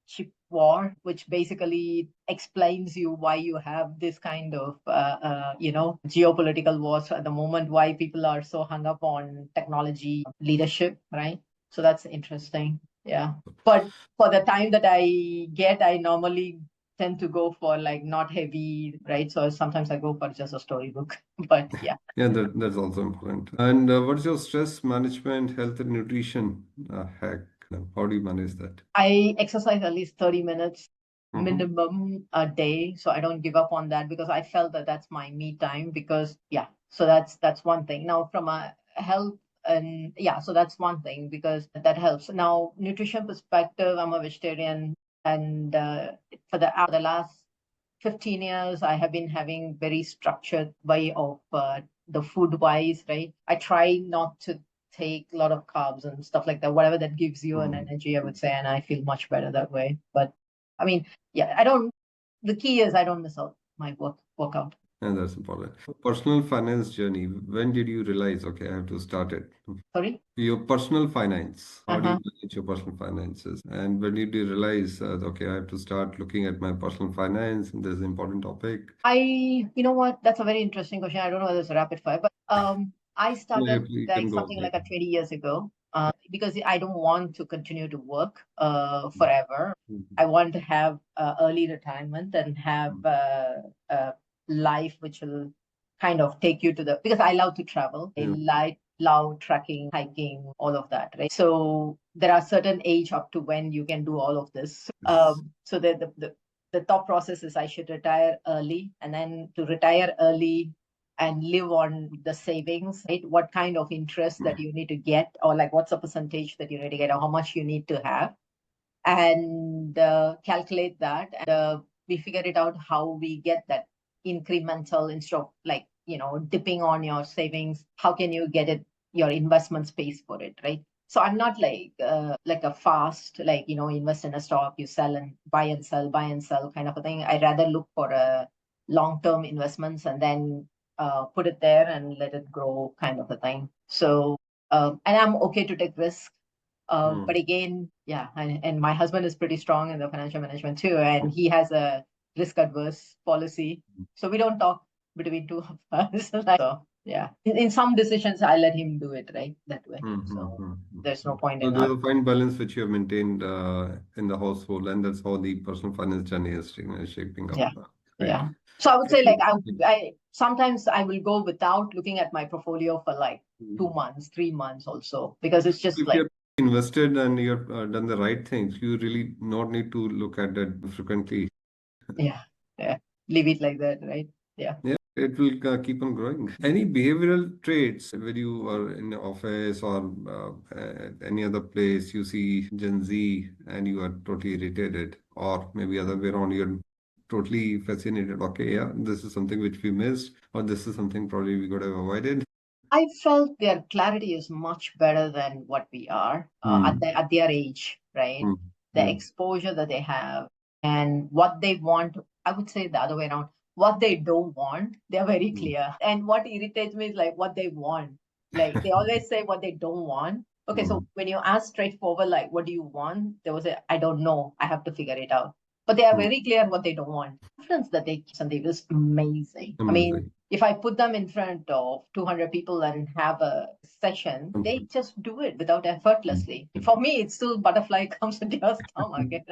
B: Chip War, which basically explains you why you have this kind of, geopolitical wars at the moment, why people are so hung up on technology leadership, right? So that's interesting. Yeah. But for the time that I get, I normally tend to go for like not heavy, right? So sometimes I go for just a storybook. But yeah.
A: Yeah, that's also important. And what's your stress management, health and nutrition hack? How do you manage that?
B: I exercise at least 30 minutes
A: Mm-hmm.
B: minimum a day. So I don't give up on that because I felt that that's my me time because yeah, so that's one thing. Now from a health and yeah, so that's one thing because that helps. Now nutrition perspective, I'm a vegetarian and for the last 15 years, I have been having very structured way of the food wise, right? I try not to take a lot of carbs and stuff like that, whatever that gives you an energy, I would say, and I feel much better that way. But I mean, yeah, the key is I don't miss out my workout.
A: And that's important. Personal finance journey. When did you realize, okay, I have to start it?
B: Sorry?
A: Your personal finance. How do you
B: Uh-huh.
A: manage your personal finances? And when did you realize, okay, I have to start looking at my personal finance? And this is an important topic.
B: You know what? That's a very interesting question. I don't know whether it's a rapid fire, but I started
A: You can
B: like
A: go
B: something
A: ahead.
B: like 20 years ago because I don't want to continue to work forever. I want to have early retirement and have a life which will kind of take you to because I love to travel. I love trekking, hiking, all of that, right? So there are certain age up to when you can do all of this. So the thought process is I should retire early, and then to retire early and live on the savings, right? What kind of interest that you need to get, or like what's the percentage that you need to get, or how much you need to have, and calculate that. And we figure it out how we get that incremental instead of like, dipping on your savings. How can you get it, your investment space for it, right? So I'm not like a fast, like, invest in a stock, you sell and buy and sell kind of a thing. I rather look for a long-term investments and then put it there and let it grow kind of a thing. So, and I'm okay to take risks. But again, yeah, and my husband is pretty strong in the financial management too, and he has a risk adverse policy. So we don't talk between two of us. So yeah, in some decisions, I let him do it right that way. So there's no point
A: So
B: in
A: there's
B: us.
A: a fine balance which you have maintained in the household, and that's how the personal finance journey is shaping up.
B: Yeah,
A: Great.
B: yeah. So I would
A: I
B: say like
A: think,
B: I sometimes I will go without looking at my portfolio for like 2 months, 3 months also, because it's just
A: if
B: like,
A: you're invested and you've done the right things, you really not need to look at that frequently.
B: yeah, yeah, leave it like that, right? Yeah.
A: Yeah, it will keep on growing. Any behavioral traits when you are in the office or any other place, you see Gen Z and you are totally irritated, or maybe other way around, you're totally fascinated. Okay, yeah, this is something which we missed, or this is something probably we could have avoided.
B: I felt their clarity is much better than what we are at their age, right?
A: Mm,
B: The
A: mm,
B: exposure that they have and what they want. I would say the other way around. What they don't want, they're very
A: mm,
B: clear. And what irritates me is like what they want. Like they always say what they don't want. Okay, so
A: mm,
B: when you ask straightforward, like, what do you want? They will say, I don't know. I have to figure it out. But they are
A: mm.
B: very clear what they don't want. The difference that they, Sandeep, is amazing. I mean,
A: Amazing.
B: if I put them in front of 200 people and have a session, they
A: Mhm.
B: just do it without effortlessly. For me, it's still butterfly comes into your stomach.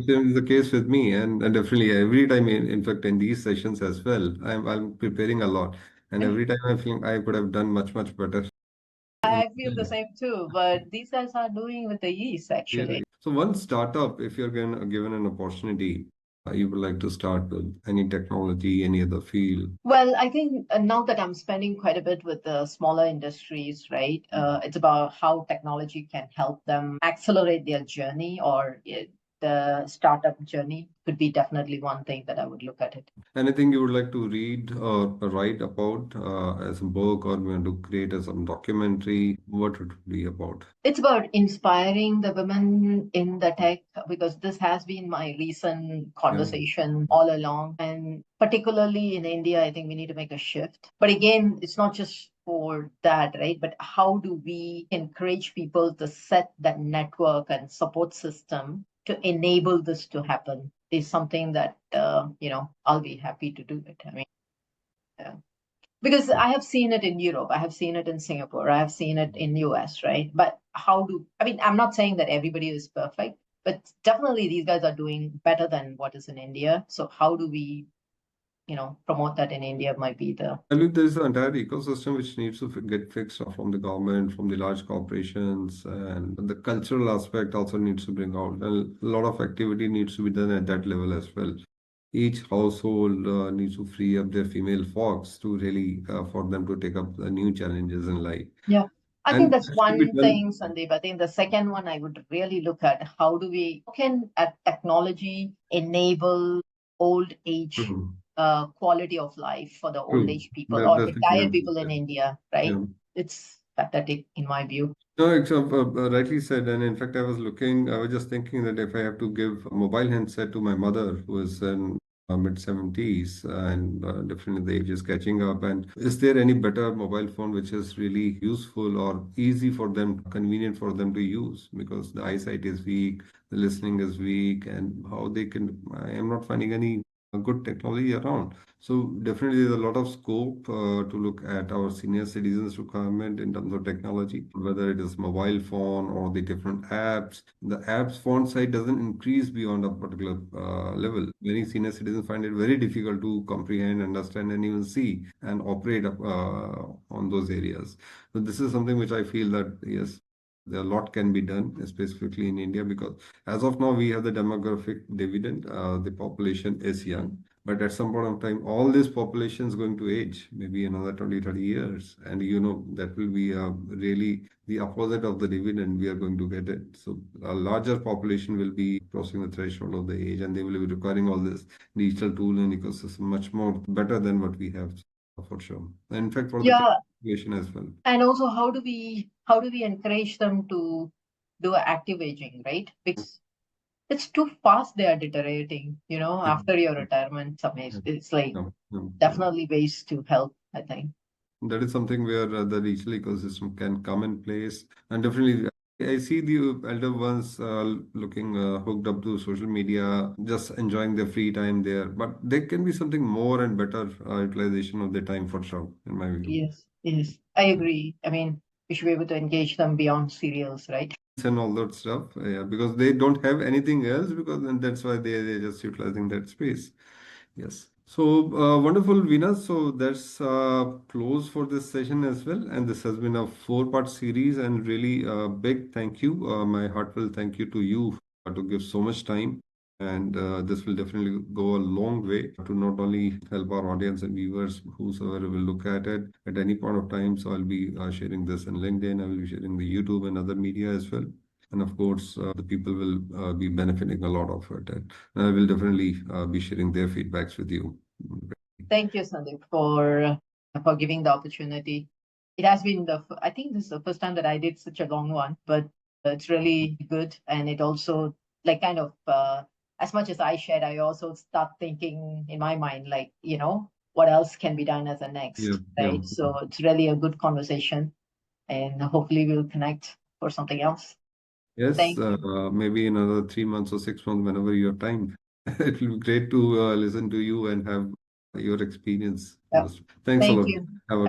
A: Same is the case with me, and definitely every time, in fact, in these sessions as well, I'm preparing a lot, and every time I feel I could have done much better. In
B: I feel the same too, but these guys are doing with the ease actually.
A: really. So one startup, if you're given an opportunity, you would like to start with any technology, any other field.
B: Well, I think now that I'm spending quite a bit with the smaller industries, right? It's about how technology can help them accelerate their journey, or the startup journey could be definitely one thing that I would look at it.
A: Anything you would like to read or write about as a book, or you want to create as a documentary, what would it be about?
B: It's about inspiring the women in the tech, because this has been my recent
A: Yeah.
B: conversation all along. And particularly in India, I think we need to make a shift. But again, it's not just for that, right? But how do we encourage people to set that network and support system to enable this to happen is something that, I'll be happy to do it. I mean, yeah. Because I have seen it in Europe, I have seen it in Singapore, I have seen it in US, right? But I mean, I'm not saying that everybody is perfect, but definitely these guys are doing better than what is in India. So how do we, promote that in India might be the.
A: I believe there's an entire ecosystem which needs to get fixed from the government, from the large corporations, and the cultural aspect also needs to bring out. And a lot of activity needs to be done at that level as well. Each household needs to free up their female folks to really for them to take up the new challenges in life.
B: Yeah. I think
A: And
B: that's
A: that should be
B: one
A: done.
B: thing, Sandeep. I think the second one I would really look at how can a technology enable old age
A: Hmm.
B: quality of life for the old
A: True.
B: age people or
A: That's
B: retired
A: again.
B: people in India, right?
A: Yeah.
B: It's pathetic in my view.
A: No, rightly said. And in fact, I was just thinking that if I have to give a mobile handset to my mother, who is in mid 70s, and definitely the age is catching up, and is there any better mobile phone which is really useful or easy for them, convenient for them to use? Because the eyesight is weak, the listening is weak, and how they can, I am not finding any good technology around. So definitely there's a lot of scope to look at our senior citizens requirement in terms of technology, whether it is mobile phone or the different apps. The apps font size doesn't increase beyond a particular level. Many senior citizens find it very difficult to comprehend, understand, and even see and operate on those areas. So this is something which I feel that yes, there a lot can be done, specifically in India, because as of now we have the demographic dividend. The population is young, but at some point of time, all this population is going to age, maybe another 20, 30 years. And that will be really the opposite of the dividend we are going to get it. So a larger population will be crossing the threshold of the age, and they will be requiring all this digital tool and ecosystem much more better than what we have for sure. And in fact, for the
B: Yeah,
A: population as well.
B: and also how do we encourage them to do active aging, right? Because it's too fast they are deteriorating,
A: Yeah.
B: after your retirement some age.
A: Yeah.
B: It's like
A: Yeah. Yeah. Yeah.
B: definitely ways to help, I think.
A: That is something where the digital ecosystem can come in place. And definitely, I see the elder ones looking hooked up to social media, just enjoying their free time there. But there can be something more and better utilization of their time for sure, in my view.
B: Yes, yes, I agree. I mean, we should be able to engage them beyond serials, right?
A: And all that stuff, yeah, because they don't have anything else, because and that's why they're just utilizing that space. Yes. So wonderful, Veena. So that's close for this session as well. And this has been a four-part series, and really big thank you. My heartfelt thank you to you to give so much time. And this will definitely go a long way to not only help our audience and viewers, whosoever will look at it at any point of time. So I'll be sharing this in LinkedIn. I will be sharing the YouTube and other media as well. And of course, the people will be benefiting a lot of it. And I will definitely be sharing their feedbacks with you.
B: Thank you, Sandeep, for giving the opportunity. It has been I think this is the first time that I did such a long one, but it's really good, and it also like kind of as much as I shared, I also start thinking in my mind like what else can be done as a
A: Yeah,
B: next,
A: yeah.
B: right? So it's really a good conversation, and hopefully we'll connect for something else.
A: Yes,
B: Thank you.
A: maybe another 3 months or 6 months, whenever you have time. It will be great to listen to you and have your experience.
B: Yeah.
A: Thanks a
B: Thank
A: lot.
B: you.
A: Have a